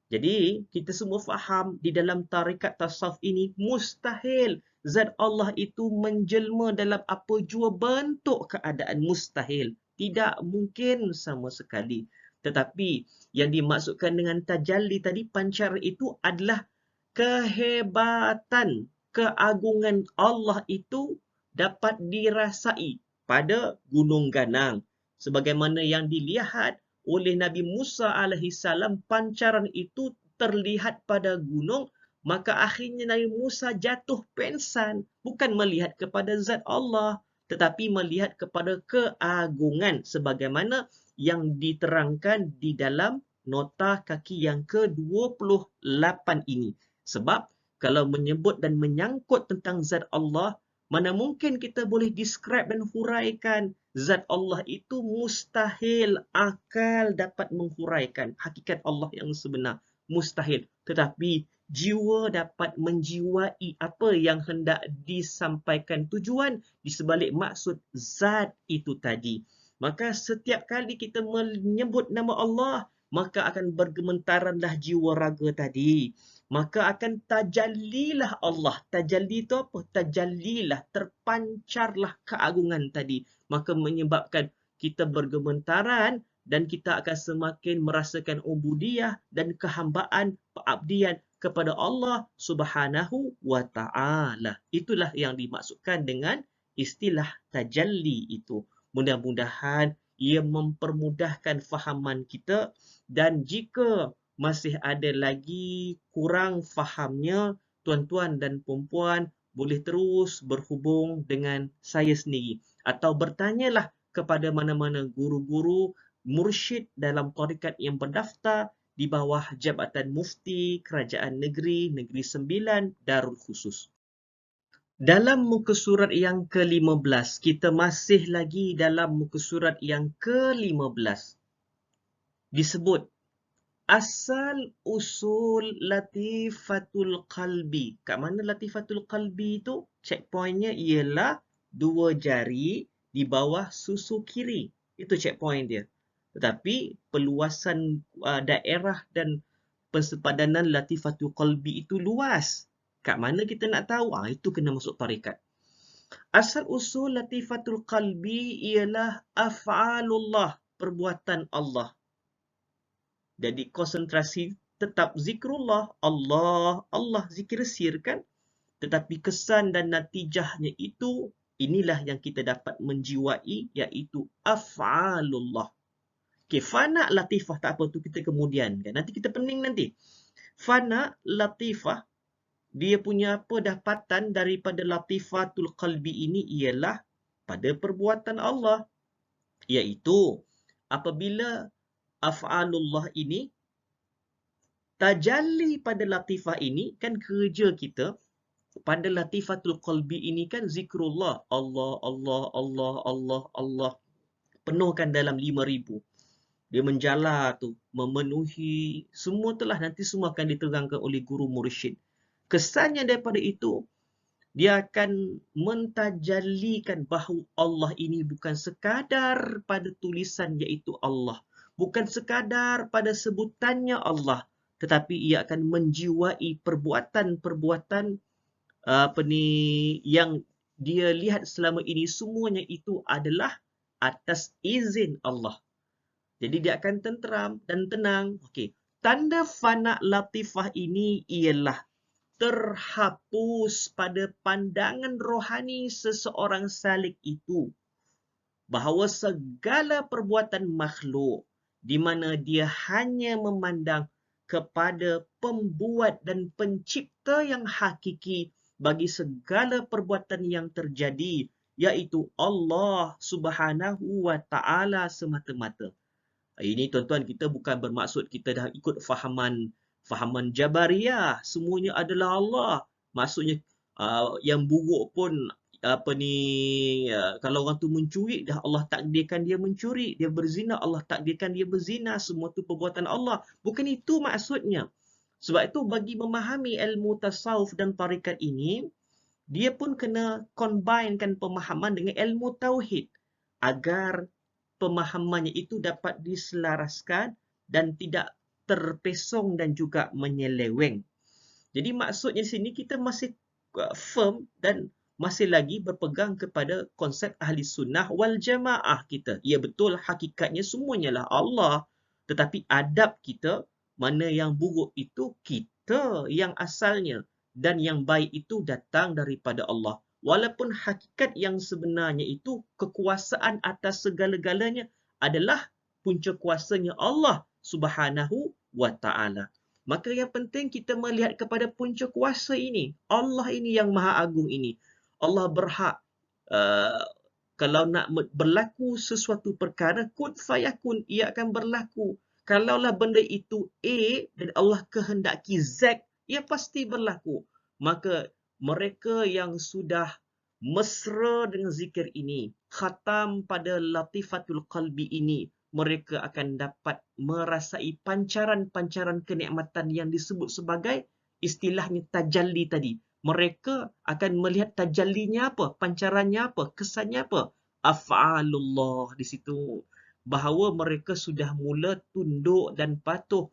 Jadi, kita semua faham di dalam tarikat tasawuf ini mustahil zat Allah itu menjelma dalam apa jua bentuk keadaan, mustahil. Tidak mungkin sama sekali. Tetapi yang dimaksudkan dengan tajalli tadi, pancar itu adalah kehebatan, keagungan Allah itu dapat dirasai pada Gunung Ganang. Sebagaimana yang dilihat oleh Nabi Musa alaihissalam, pancaran itu terlihat pada gunung, maka akhirnya Nabi Musa jatuh pengsan, bukan melihat kepada zat Allah, tetapi melihat kepada keagungan sebagaimana yang diterangkan di dalam nota kaki yang ke-28 ini. Sebab kalau menyebut dan menyangkut tentang zat Allah, mana mungkin kita boleh describe dan huraikan. Zat Allah itu mustahil akal dapat menghuraikan hakikat Allah yang sebenar. Mustahil. Tetapi jiwa dapat menjiwai apa yang hendak disampaikan, tujuan di sebalik maksud zat itu tadi. Maka setiap kali kita menyebut nama Allah, maka akan bergementaranlah jiwa raga tadi. Maka akan tajallilah Allah. Tajalli itu apa? Tajallilah, terpancarlah keagungan tadi. Maka menyebabkan kita bergementaran dan kita akan semakin merasakan ubudiyah dan kehambaan, pengabdian kepada Allah Subhanahu wa taala. Itulah yang dimaksudkan dengan istilah tajalli itu. Mudah-mudahan ia mempermudahkan fahaman kita, dan jika masih ada lagi kurang fahamnya, tuan-tuan dan puan-puan boleh terus berhubung dengan saya sendiri atau bertanyalah kepada mana-mana guru-guru mursyid dalam tarikat yang berdaftar di bawah Jabatan Mufti Kerajaan Negeri Negeri Sembilan Darul Khusus. Dalam muka surat yang ke-15, kita masih lagi dalam muka surat yang ke-15. Disebut asal usul latifatul qalbi. Kat mana latifatul qalbi itu? Checkpointnya ialah 2 jari di bawah susu kiri. Itu checkpoint dia. Tetapi peluasan daerah dan persepadanan latifatul qalbi itu luas. Kat mana kita nak tahu? Itu kena masuk tarekat. Asal usul latifatul qalbi ialah af'alullah, perbuatan Allah. Jadi konsentrasi tetap zikrullah, Allah, Allah, zikir sir kan? Tetapi kesan dan natijahnya itu, inilah yang kita dapat menjiwai, iaitu af'alullah. Okay, fana latifah tak apa tu kita kemudian kan. Nanti kita pening nanti. Fana latifah, dia punya apa dapatan daripada latifatul qalbi ini ialah pada perbuatan Allah. Iaitu apabila af'alullah ini tajalli pada latifah ini, kan kerja kita pada latifatul qalbi ini kan zikrullah. Allah, Allah, Allah, Allah, Allah. Penuhkan dalam 5,000. Dia menjala tu, memenuhi, semua telah nanti semua akan diterangkan oleh guru mursyid. Kesannya daripada itu, dia akan mentajallikan bahawa Allah ini bukan sekadar pada tulisan iaitu Allah. Bukan sekadar pada sebutannya Allah. Tetapi ia akan menjiwai perbuatan-perbuatan yang dia lihat selama ini semuanya itu adalah atas izin Allah. Jadi dia akan tenteram dan tenang. Okey. Tanda fana latifah ini ialah terhapus pada pandangan rohani seseorang salik itu bahawa segala perbuatan makhluk di mana dia hanya memandang kepada pembuat dan pencipta yang hakiki bagi segala perbuatan yang terjadi, iaitu Allah Subhanahu wa Ta'ala semata-mata. Ini tuan-tuan, kita bukan bermaksud kita dah ikut fahaman Jabariyah, semuanya adalah Allah. Maksudnya yang buruk pun kalau orang tu mencuri, dah Allah takdirkan dia mencuri, dia berzina, Allah takdirkan dia berzina, semua tu perbuatan Allah. Bukan itu maksudnya. Sebab itu bagi memahami ilmu tasawuf dan tarikat ini, dia pun kena combinekan pemahaman dengan ilmu tauhid agar pemahamannya itu dapat diselaraskan dan tidak terpesong dan juga menyeleweng. Jadi maksudnya di sini kita masih firm dan masih lagi berpegang kepada konsep ahli sunnah wal jamaah kita. Ya betul, hakikatnya semuanya lah Allah. Tetapi adab kita, mana yang buruk itu kita yang asalnya. Dan yang baik itu datang daripada Allah. Walaupun hakikat yang sebenarnya itu kekuasaan atas segala-galanya adalah punca kuasanya Allah Subhanahu wa Ta'ala. Maka yang penting kita melihat kepada punca kuasa ini. Allah ini yang maha agung ini. Allah berhak kalau nak berlaku sesuatu perkara, kun fayakun, ia akan berlaku. Kalaulah benda itu A dan Allah kehendaki Z, ia pasti berlaku. Maka mereka yang sudah mesra dengan zikir ini, khatam pada latifatul qalbi ini, mereka akan dapat merasai pancaran-pancaran kenikmatan yang disebut sebagai istilahnya tajalli tadi. Mereka akan melihat tajallinya apa, pancarannya apa, kesannya apa. Af'alullah di situ. Bahawa mereka sudah mula tunduk dan patuh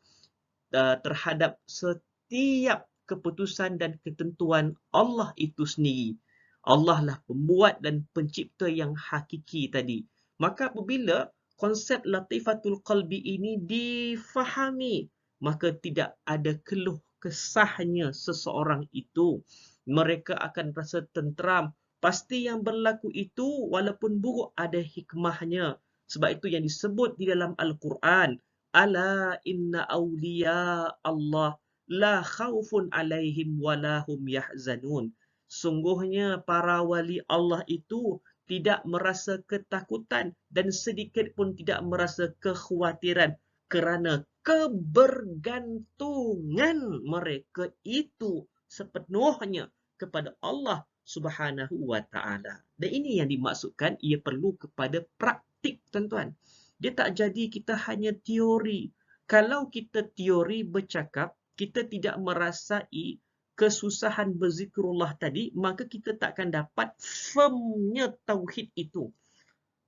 terhadap setiap keputusan dan ketentuan Allah itu sendiri. Allah lah pembuat dan pencipta yang hakiki tadi. Maka apabila konsep latifatul qalbi ini difahami, maka tidak ada keluh kesahnya seseorang itu. Mereka akan rasa tenteram. Pasti yang berlaku itu walaupun buruk ada hikmahnya. Sebab itu yang disebut di dalam Al-Quran. Ala inna awliya Allah la khawfun alaihim walahum yahzanun. Sungguhnya para wali Allah itu tidak merasa ketakutan dan sedikit pun tidak merasa kekhawatiran kerana kebergantungan mereka itu sepenuhnya kepada Allah Subhanahu wa Ta'ala. Dan ini yang dimaksudkan, ia perlu kepada praktik, tuan-tuan. Dia tak jadi kita hanya teori. Kalau kita teori bercakap, kita tidak merasai kesusahan berzikrullah tadi, maka kita takkan dapat firmnya tauhid itu.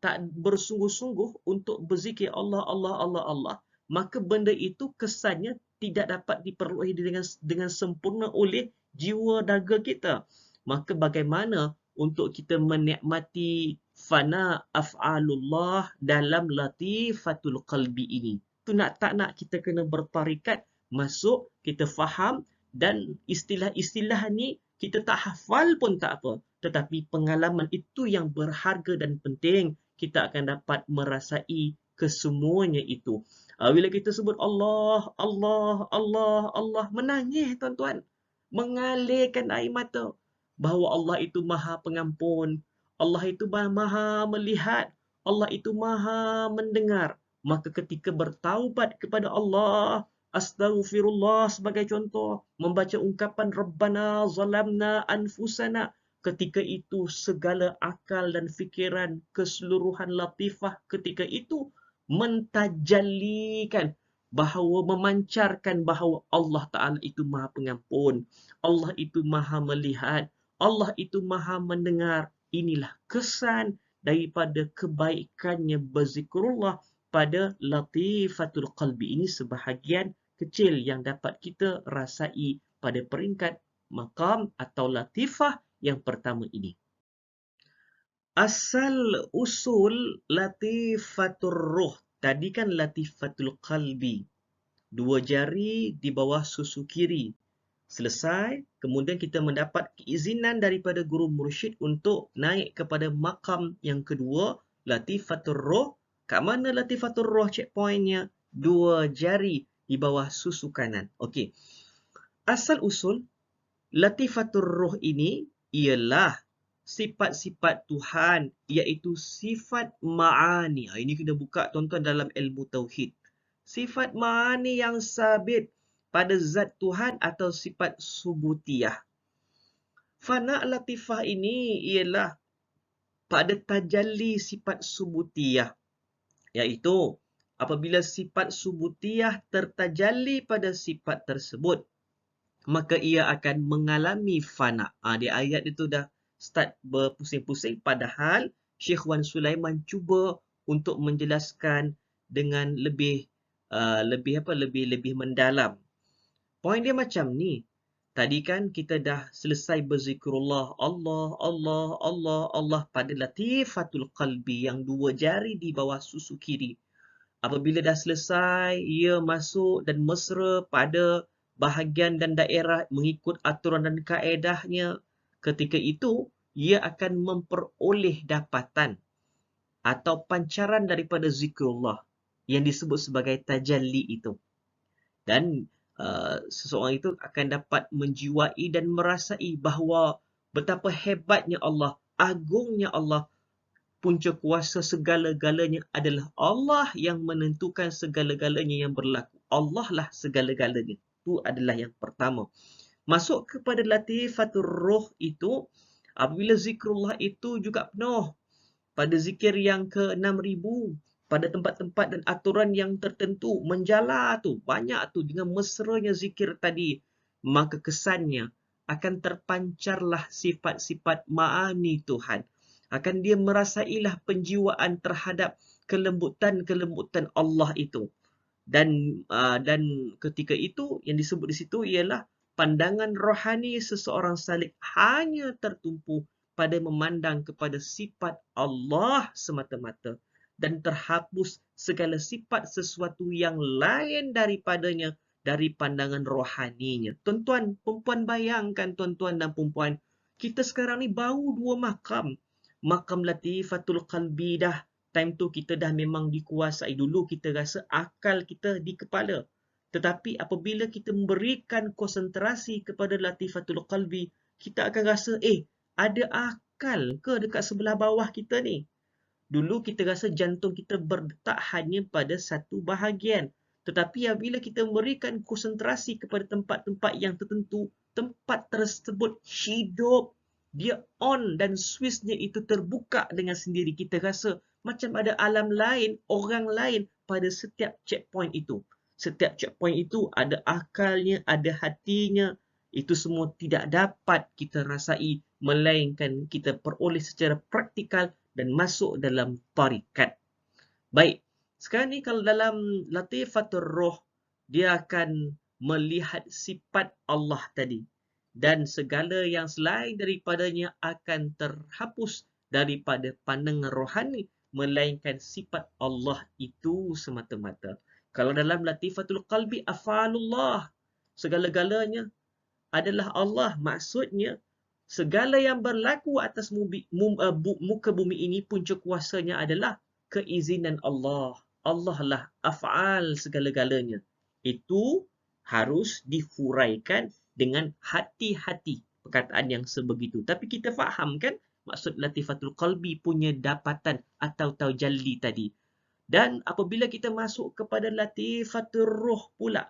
tak bersungguh-sungguh untuk berzikir Allah, Allah, Allah, Allah, maka benda itu kesannya tidak dapat diperolehi dengan sempurna oleh jiwa daga kita. Maka bagaimana untuk kita menikmati fana af'alullah dalam latifatul qalbi ini? Tu nak tak nak kita kena bertarikat, masuk, kita faham, dan istilah-istilah ni kita tak hafal pun tak apa. Tetapi pengalaman itu yang berharga dan penting. Kita akan dapat merasai kesemuanya itu. Bila kita sebut Allah, Allah, Allah, Allah, menangis tuan-tuan. Mengalirkan air mata. Bahawa Allah itu maha pengampun. Allah itu maha melihat. Allah itu maha mendengar. Maka ketika bertaubat kepada Allah, astaghfirullah sebagai contoh, membaca ungkapan Rabbana zalamna anfusana, ketika itu segala akal dan fikiran keseluruhan latifah ketika itu mentajallikan bahawa memancarkan bahawa Allah Ta'ala itu maha pengampun, Allah itu maha melihat, Allah itu maha mendengar. Inilah kesan daripada kebaikannya berzikrullah pada latifatul qalbi ini, sebahagian kecil yang dapat kita rasai pada peringkat maqam atau latifah yang pertama ini. Asal usul latifatul ruh. Tadi kan latifatul qalbi. 2 jari di bawah susu kiri. Selesai, kemudian kita mendapat keizinan daripada guru mursyid untuk naik kepada maqam yang kedua, latifatul ruh. Kat mana latifatul ruh checkpointnya? 2 jari di bawah susu kanan. Okey. Asal usul latifatul ruh ini ialah sifat-sifat Tuhan, iaitu sifat ma'ani. Ini kena buka tuan-tuan dalam ilmu tauhid. Sifat ma'ani yang sabit pada zat Tuhan atau sifat subutiyah. Fana latifah ini ialah pada tajalli sifat subutiyah, iaitu apabila sifat subutiyah tertajalli pada sifat tersebut, maka ia akan mengalami fana. Di ayat itu dah start berpusing-pusing, padahal Syekh Wan Sulaiman cuba untuk menjelaskan dengan lebih mendalam. Poin dia macam ni. Tadi kan kita dah selesai berzikrullah Allah, Allah, Allah, Allah pada latifatul qalbi yang 2 jari di bawah susu kiri. Apabila dah selesai, ia masuk dan mesra pada bahagian dan daerah mengikut aturan dan kaedahnya. Ketika itu, ia akan memperoleh dapatan atau pancaran daripada zikrullah yang disebut sebagai tajalli itu. Dan seseorang itu akan dapat menjiwai dan merasai bahawa betapa hebatnya Allah, agungnya Allah, punca kuasa segala-galanya adalah Allah yang menentukan segala-galanya yang berlaku. Allah lah segala-galanya. Itu adalah yang pertama. Masuk kepada latifatul ruh itu, apabila zikrullah itu juga penuh pada zikir yang ke-6000, pada tempat-tempat dan aturan yang tertentu, menjala tu, banyak tu dengan mesranya zikir tadi, maka kesannya akan terpancarlah sifat-sifat ma'ani Tuhan. Akan dia merasailah penjiwaan terhadap kelembutan-kelembutan Allah itu. Dan ketika itu, yang disebut di situ ialah pandangan rohani seseorang salik hanya tertumpu pada memandang kepada sifat Allah semata-mata dan terhapus segala sifat sesuatu yang lain daripadanya dari pandangan rohaninya. Tuan-tuan, perempuan, bayangkan tuan-tuan dan perempuan, kita sekarang ni baru 2 makam. Makam latifatul qalbi dah. Time tu kita dah memang dikuasai. Dulu kita rasa akal kita di kepala. Tetapi apabila kita memberikan konsentrasi kepada latifatul qalbi, kita akan rasa, ada akal ke dekat sebelah bawah kita ni? Dulu kita rasa jantung kita berdetak hanya pada satu bahagian. Tetapi apabila kita memberikan konsentrasi kepada tempat-tempat yang tertentu, tempat tersebut hidup. Dia on dan switchnya itu terbuka dengan sendiri. Kita rasa macam ada alam lain, orang lain pada setiap checkpoint itu. Setiap checkpoint itu ada akalnya, ada hatinya. Itu semua tidak dapat kita rasai, melainkan kita peroleh secara praktikal dan masuk dalam tarikat. Baik, sekarang ni kalau dalam Latifatul Ruh, dia akan melihat sifat Allah tadi. Dan segala yang selain daripadanya akan terhapus daripada pandangan rohani, melainkan sifat Allah itu semata-mata. Kalau dalam Latifatul Qalbi, afalullah, segala-galanya adalah Allah. Maksudnya, segala yang berlaku atas muka bumi ini punca kuasanya adalah keizinan Allah. Allah lah af'al segala-galanya. Itu harus dihuraikan dengan hati-hati perkataan yang sebegitu. Tapi kita faham kan maksud Latifatul Qalbi punya dapatan atau tajalli tadi. Dan apabila kita masuk kepada Latifatul Ruh pula,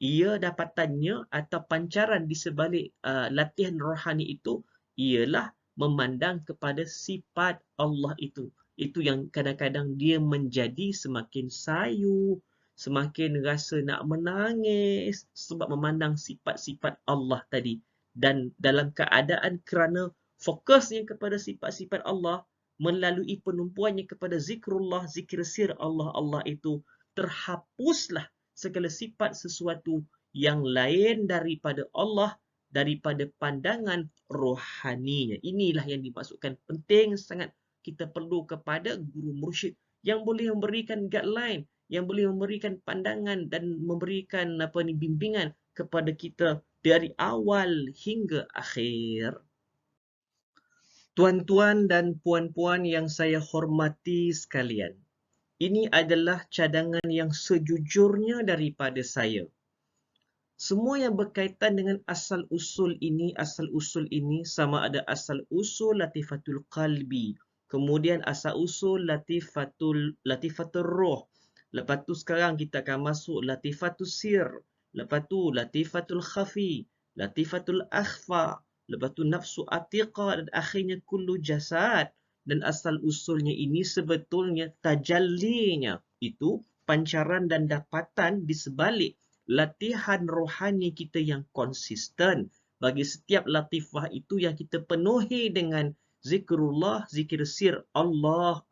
ia dapatannya atau pancaran di sebalik latihan rohani itu ialah memandang kepada sifat Allah itu. Itu yang kadang-kadang dia menjadi semakin sayu, semakin rasa nak menangis sebab memandang sifat-sifat Allah tadi. Dan dalam keadaan kerana fokusnya kepada sifat-sifat Allah, melalui penumpuannya kepada zikrullah, zikir sir Allah itu, terhapuslah segala sifat sesuatu yang lain daripada Allah, daripada pandangan rohaninya. Inilah yang dimaksudkan penting sangat kita perlu kepada guru mursyid yang boleh memberikan guideline, yang boleh memberikan pandangan dan memberikan bimbingan kepada kita dari awal hingga akhir. Tuan-tuan dan puan-puan yang saya hormati sekalian, ini adalah cadangan yang sejujurnya daripada saya. Semua yang berkaitan dengan asal-usul ini sama ada asal-usul Latifatul Qalbi, kemudian asal-usul Latifatul Ruh. Lepas tu sekarang kita akan masuk Latifatul Sir, lepas tu Latifatul Khafi, Latifatul Akhfa, lepas tu nafsu atiqah dan akhirnya kullu jasad. Dan asal-usulnya ini sebetulnya tajallinya itu pancaran dan dapatan di sebalik latihan rohani kita yang konsisten. Bagi setiap latifah itu yang kita penuhi dengan zikrullah, zikir sir Allah.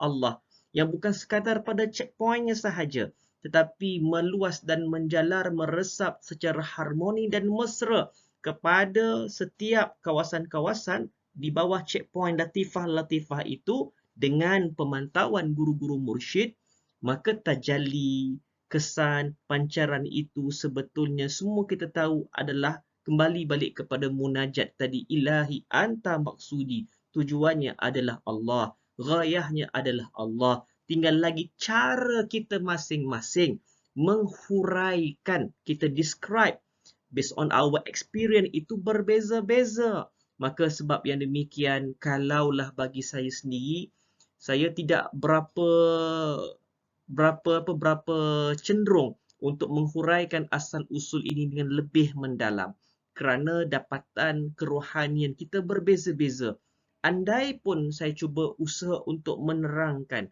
Yang bukan sekadar pada checkpointnya sahaja, tetapi meluas dan menjalar meresap secara harmoni dan mesra kepada setiap kawasan-kawasan di bawah checkpoint latifah-latifah itu dengan pemantauan guru-guru mursyid, maka tajalli, kesan, pancaran itu sebetulnya semua kita tahu adalah kembali balik kepada munajat tadi. Ilahi anta maksudi. Tujuannya adalah Allah. Ghayahnya adalah Allah. Tinggal lagi cara kita masing-masing menghuraikan, kita describe based on our experience itu berbeza-beza. Maka sebab yang demikian, kalaulah bagi saya sendiri, saya tidak berapa cenderung untuk menghuraikan asal-usul ini dengan lebih mendalam. Kerana dapatan kerohanian kita berbeza-beza. Andai pun saya cuba usaha untuk menerangkan,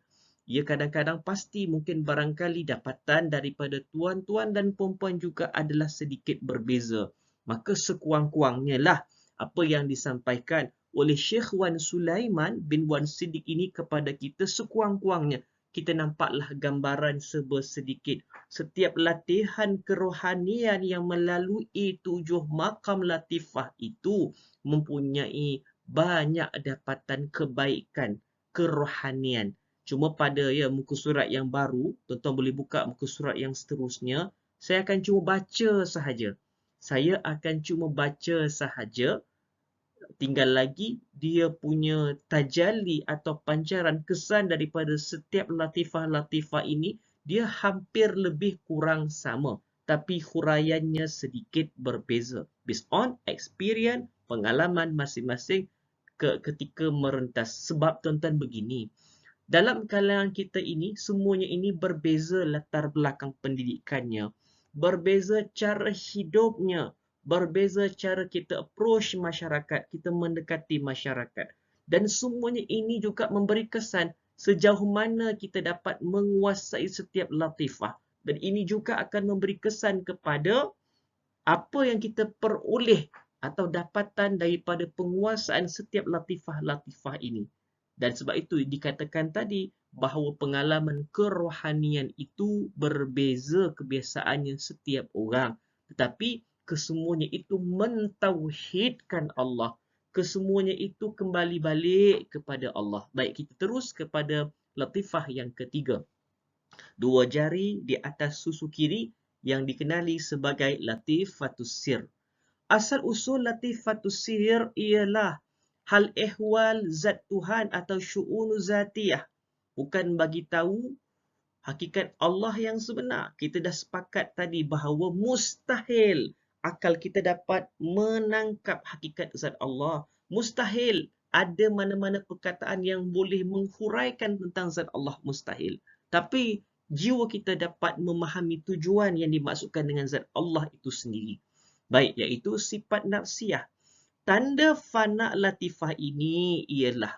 ia kadang-kadang pasti mungkin barangkali dapatan daripada tuan-tuan dan puan-puan juga adalah sedikit berbeza. Maka sekurang-kurangnya lah apa yang disampaikan oleh Syekh Wan Sulaiman bin Wan Siddiq ini kepada kita, sekurang-kurangnya kita nampaklah gambaran sedikit. Setiap latihan kerohanian yang melalui 7 makam latifah itu mempunyai banyak dapatan kebaikan kerohanian. Cuma pada muka surat yang baru, tuan-tuan boleh buka muka surat yang seterusnya, saya akan cuma baca sahaja. Tinggal lagi dia punya tajalli atau pancaran kesan daripada setiap latifah-latifah ini, dia hampir lebih kurang sama. Tapi huraiannya sedikit berbeza. Based on experience, pengalaman masing-masing ketika merentas. Sebab tuan-tuan begini, dalam kalangan kita ini, semuanya ini berbeza latar belakang pendidikannya, berbeza cara hidupnya, berbeza cara kita approach masyarakat, kita mendekati masyarakat. Dan semuanya ini juga memberi kesan sejauh mana kita dapat menguasai setiap latifah. Dan ini juga akan memberi kesan kepada apa yang kita peroleh atau dapatan daripada penguasaan setiap latifah-latifah ini. Dan sebab itu dikatakan tadi bahawa pengalaman kerohanian itu berbeza kebiasaannya setiap orang. Tetapi kesemuanya itu mentauhidkan Allah. Kesemuanya itu kembali balik kepada Allah. Baik, kita terus kepada latifah yang ketiga. Dua jari di atas susu kiri yang dikenali sebagai latifatus sir. Asal usul latifatus sir ialah hal ehwal zat Tuhan atau syu'unu zatiyah. Bukan bagi tahu hakikat Allah yang sebenar. Kita dah sepakat tadi bahawa mustahil akal kita dapat menangkap hakikat zat Allah. Mustahil ada mana-mana perkataan yang boleh menghuraikan tentang zat Allah. Mustahil. Tapi jiwa kita dapat memahami tujuan yang dimaksudkan dengan zat Allah itu sendiri. Baik, iaitu sifat nafsiyah. Tanda fana latifah ini ialah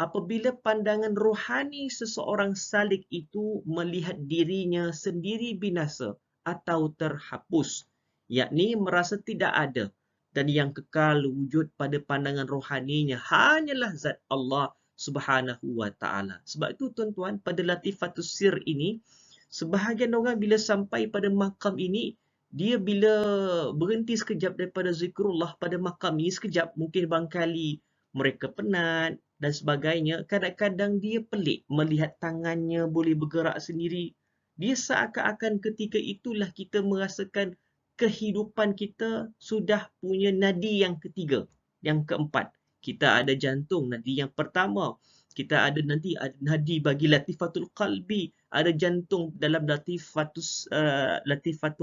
apabila pandangan rohani seseorang salik itu melihat dirinya sendiri binasa atau terhapus, yakni merasa tidak ada, dan yang kekal wujud pada pandangan rohaninya hanyalah zat Allah Subhanahu wa taala. Sebab itu tuan-tuan, pada latifatus sir ini, sebahagian orang bila sampai pada makam ini, dia bila berhenti sekejap daripada zikrullah pada makam ini, sekejap mungkin barangkali mereka penat dan sebagainya, kadang-kadang dia pelik melihat tangannya boleh bergerak sendiri. Dia seakan-akan ketika itulah kita merasakan kehidupan kita sudah punya nadi yang ketiga, yang keempat. Kita ada jantung, nadi yang pertama. Kita ada nadi bagi latifatul qalbi, ada jantung dalam latifatul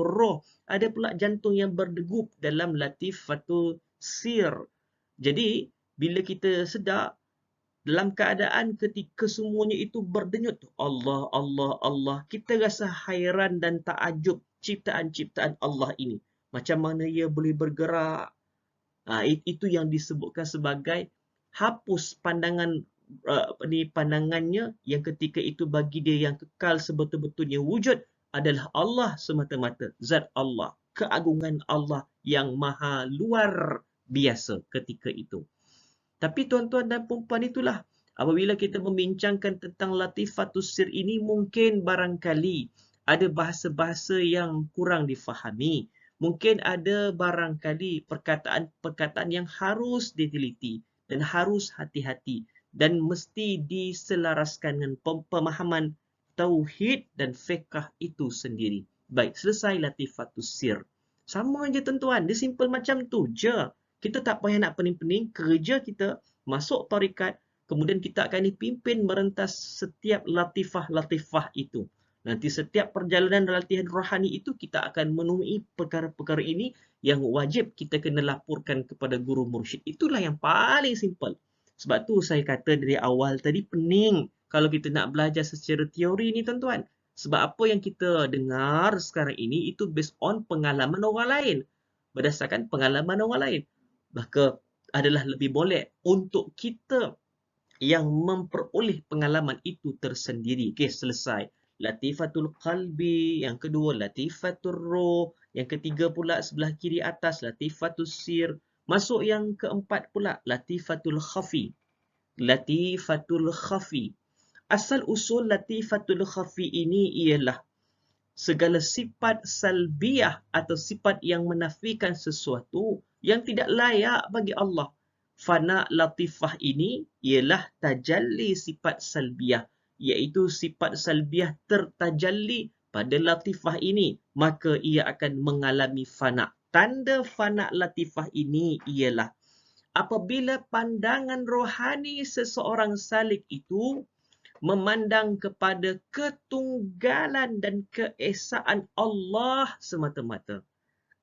roh, ada pula jantung yang berdegup dalam latifatul sir. Jadi bila kita sedar dalam keadaan ketika semuanya itu berdenyut, Allah, Allah, Allah, kita rasa hairan dan takjub ciptaan-ciptaan Allah ini. Macam mana ia boleh bergerak. Itu yang disebutkan sebagai hapus pandangan pandangannya yang ketika itu bagi dia yang kekal sebetul-betulnya wujud adalah Allah semata-mata, zat Allah, keagungan Allah yang maha luar biasa ketika itu. Tapi tuan-tuan dan puan-puan, itulah apabila kita membincangkan tentang latifatus sir ini, mungkin barangkali ada bahasa-bahasa yang kurang difahami. Mungkin ada barangkali perkataan-perkataan yang harus diteliti dan harus hati-hati dan mesti diselaraskan dengan pemahaman tauhid dan fiqh itu sendiri. Baik, selesai latifatus sir. Sama je tuan-tuan, dia simple macam tu je. Kita tak payah nak pening-pening, kerja kita masuk tarikat, kemudian kita akan dipimpin merentas setiap latifah-latifah itu. Nanti setiap perjalanan latihan rohani itu kita akan menemui perkara-perkara ini yang wajib kita kena laporkan kepada guru mursyid. Itulah yang paling simple. Sebab tu saya kata dari awal tadi, pening kalau kita nak belajar secara teori ni tuan-tuan. Sebab apa yang kita dengar sekarang ini itu based on pengalaman orang lain. Berdasarkan pengalaman orang lain. Maka adalah lebih boleh untuk kita yang memperoleh pengalaman itu tersendiri. Okey, selesai. Latifatul qalbi, yang kedua latifatul roh, yang ketiga pula sebelah kiri atas latifatul sir. Masuk yang keempat pula latifatul khafi. Latifatul khafi. Asal usul latifatul khafi ini ialah segala sifat salbiyah atau sifat yang menafikan sesuatu yang tidak layak bagi Allah. Fana latifah ini ialah tajalli sifat salbiyah, iaitu sifat salbiyah tertajalli pada latifah ini, maka ia akan mengalami fana. Tanda fana latifah ini ialah apabila pandangan rohani seseorang salik itu memandang kepada ketunggalan dan keesaan Allah semata-mata.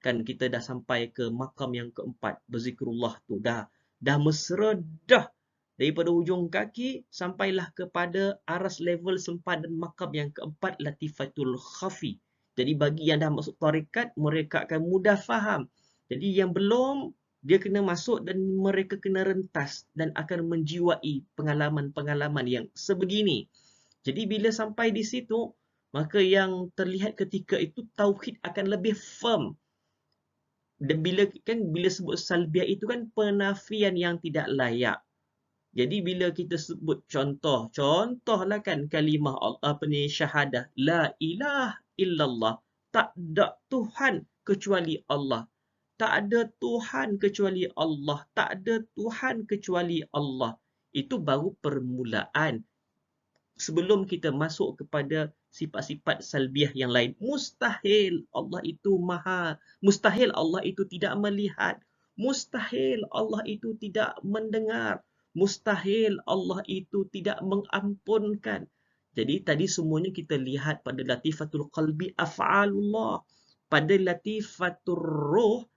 Kan kita dah sampai ke makam yang keempat, berzikrullah tu dah mesra dah. Daripada ujung kaki sampailah kepada aras level sempadan makam yang keempat, latifatul khafi. Jadi bagi yang dah masuk tarikat, mereka akan mudah faham. Jadi yang belum, dia kena masuk dan mereka kena rentas dan akan menjiwai pengalaman-pengalaman yang sebegini. Jadi bila sampai di situ, maka yang terlihat ketika itu tauhid akan lebih firm. Dan bila sebut salbiah itu kan penafian yang tidak layak. Jadi bila kita sebut contohlah kan kalimah syahadah, la ilaha illallah, tak ada Tuhan kecuali Allah. Tak ada Tuhan kecuali Allah. Tak ada Tuhan kecuali Allah. Itu baru permulaan. Sebelum kita masuk kepada sifat-sifat salbiah yang lain. Mustahil Allah itu maha. Mustahil Allah itu tidak melihat. Mustahil Allah itu tidak mendengar. Mustahil Allah itu tidak mengampunkan. Jadi tadi semuanya kita lihat pada latifatul qalbi af'alullah. Pada latifatul ruh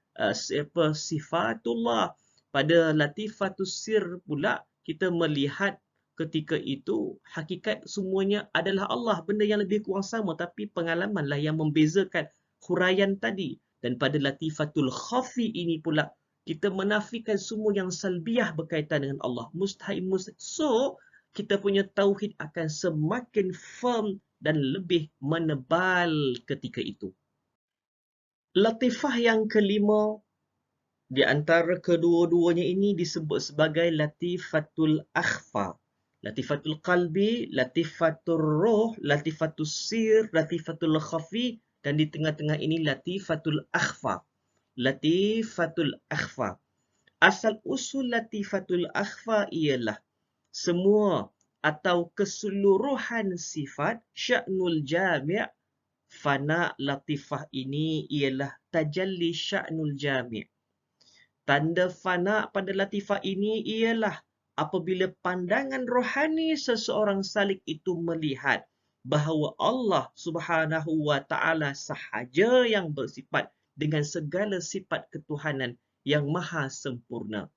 sifatullah. Pada latifatul sir pula kita melihat ketika itu hakikat semuanya adalah Allah, benda yang lebih kurang sama, tapi pengalamanlah yang membezakan huraian tadi. Dan pada latifatul khafi ini pula kita menafikan semua yang salbiah berkaitan dengan Allah, mustahil. So kita punya tauhid akan semakin firm dan lebih menebal ketika itu. Latifah yang kelima di antara kedua-duanya ini disebut sebagai latifatul akhfa. Latifatul qalbi, latifatul ruh, latifatul sir, latifatul khafi, dan di tengah-tengah ini latifatul akhfa. Latifatul akhfa. Asal usul latifatul akhfa ialah semua atau keseluruhan sifat sya'nul jami'. Fana latifah ini ialah tajalli sya'nul jami'. Tanda fana pada latifah ini ialah apabila pandangan rohani seseorang salik itu melihat bahawa Allah Subhanahu wa taala sahaja yang bersifat dengan segala sifat ketuhanan yang maha sempurna.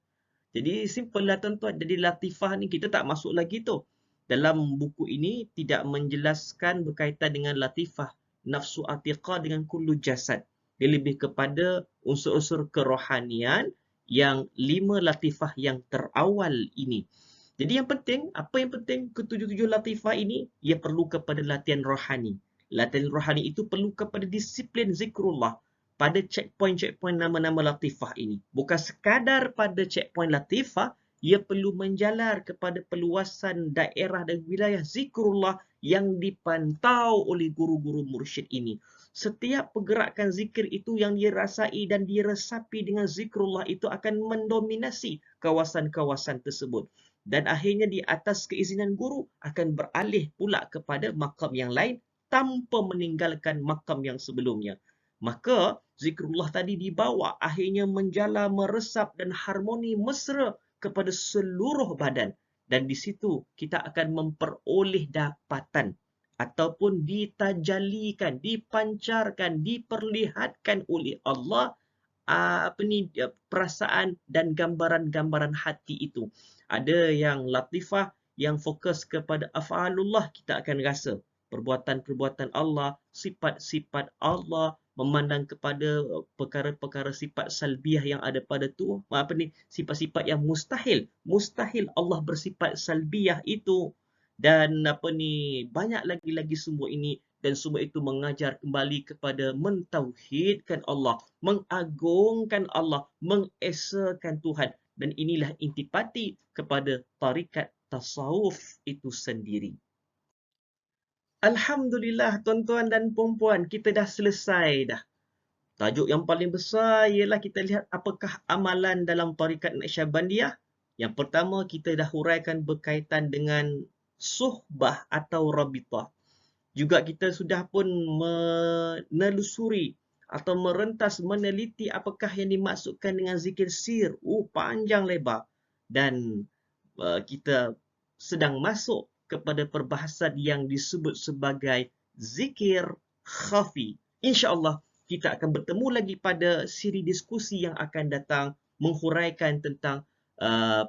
Jadi simple lah tuan-tuan. Jadi latifah ni kita tak masuk lagi tu. Dalam buku ini tidak menjelaskan berkaitan dengan latifah nafsu atiqah dengan kullu jasad. Dia lebih kepada unsur-unsur kerohanian yang 5 latifah yang terawal ini. Jadi yang penting, apa yang penting ketujuh-tujuh latifah ini? Ia perlu kepada latihan rohani. Latihan rohani itu perlu kepada disiplin zikrullah pada checkpoint-checkpoint nama-nama latifah ini. Bukan sekadar pada checkpoint latifah, ia perlu menjalar kepada peluasan daerah dan wilayah zikrullah yang dipantau oleh guru-guru mursyid ini. Setiap pergerakan zikir itu yang dia rasai dan dia resapi dengan zikrullah itu akan mendominasi kawasan-kawasan tersebut. Dan akhirnya di atas keizinan guru akan beralih pula kepada makam yang lain tanpa meninggalkan makam yang sebelumnya. Maka zikrullah tadi dibawa akhirnya menjala, meresap dan harmoni mesra kepada seluruh badan. Dan di situ kita akan memperoleh dapatan ataupun ditajalikan, dipancarkan, diperlihatkan oleh Allah perasaan dan gambaran-gambaran hati itu. Ada yang latifah yang fokus kepada af'alullah, kita akan rasa perbuatan-perbuatan Allah, sifat-sifat Allah, memandang kepada perkara-perkara sifat salbiah yang ada pada tu, sifat-sifat yang mustahil. Mustahil Allah bersifat salbiah itu. Dan banyak lagi semua ini, dan semua itu mengajar kembali kepada mentauhidkan Allah, mengagungkan Allah, mengesakan Tuhan. Dan inilah intipati kepada tarikat tasawuf itu sendiri. Alhamdulillah tuan-tuan dan puan-puan, kita dah selesai dah. Tajuk yang paling besar ialah kita lihat apakah amalan dalam tarikat Naqsyabandiyah. Yang pertama, kita dah huraikan berkaitan dengan suhbah atau rabitah. Juga kita sudah pun menelusuri atau merentas, meneliti apakah yang dimaksudkan dengan zikir sir. Panjang lebar. Dan kita sedang masuk kepada perbahasan yang disebut sebagai zikir khafi. InsyaAllah kita akan bertemu lagi pada siri diskusi yang akan datang menghuraikan tentang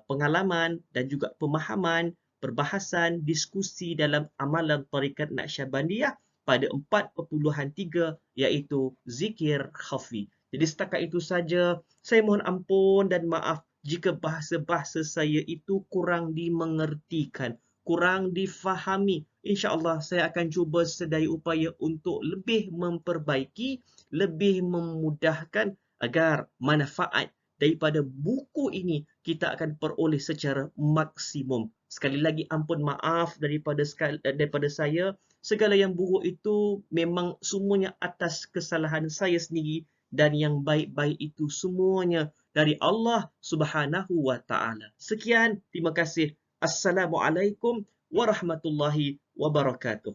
pengalaman dan juga pemahaman, perbahasan, diskusi dalam amalan tarikat Naqsyabandiyah pada 4.3 iaitu zikir khafi. Jadi setakat itu saja. Saya mohon ampun dan maaf jika bahasa-bahasa saya itu kurang dimengertikan, kurang difahami. InsyaAllah saya akan cuba sedaya upaya untuk lebih memperbaiki, lebih memudahkan agar manfaat daripada buku ini kita akan peroleh secara maksimum. Sekali lagi ampun maaf daripada saya. Segala yang buruk itu memang semuanya atas kesalahan saya sendiri, dan yang baik-baik itu semuanya dari Allah Subhanahu wa taala. Sekian, terima kasih. Assalamualaikum warahmatullahi wabarakatuh.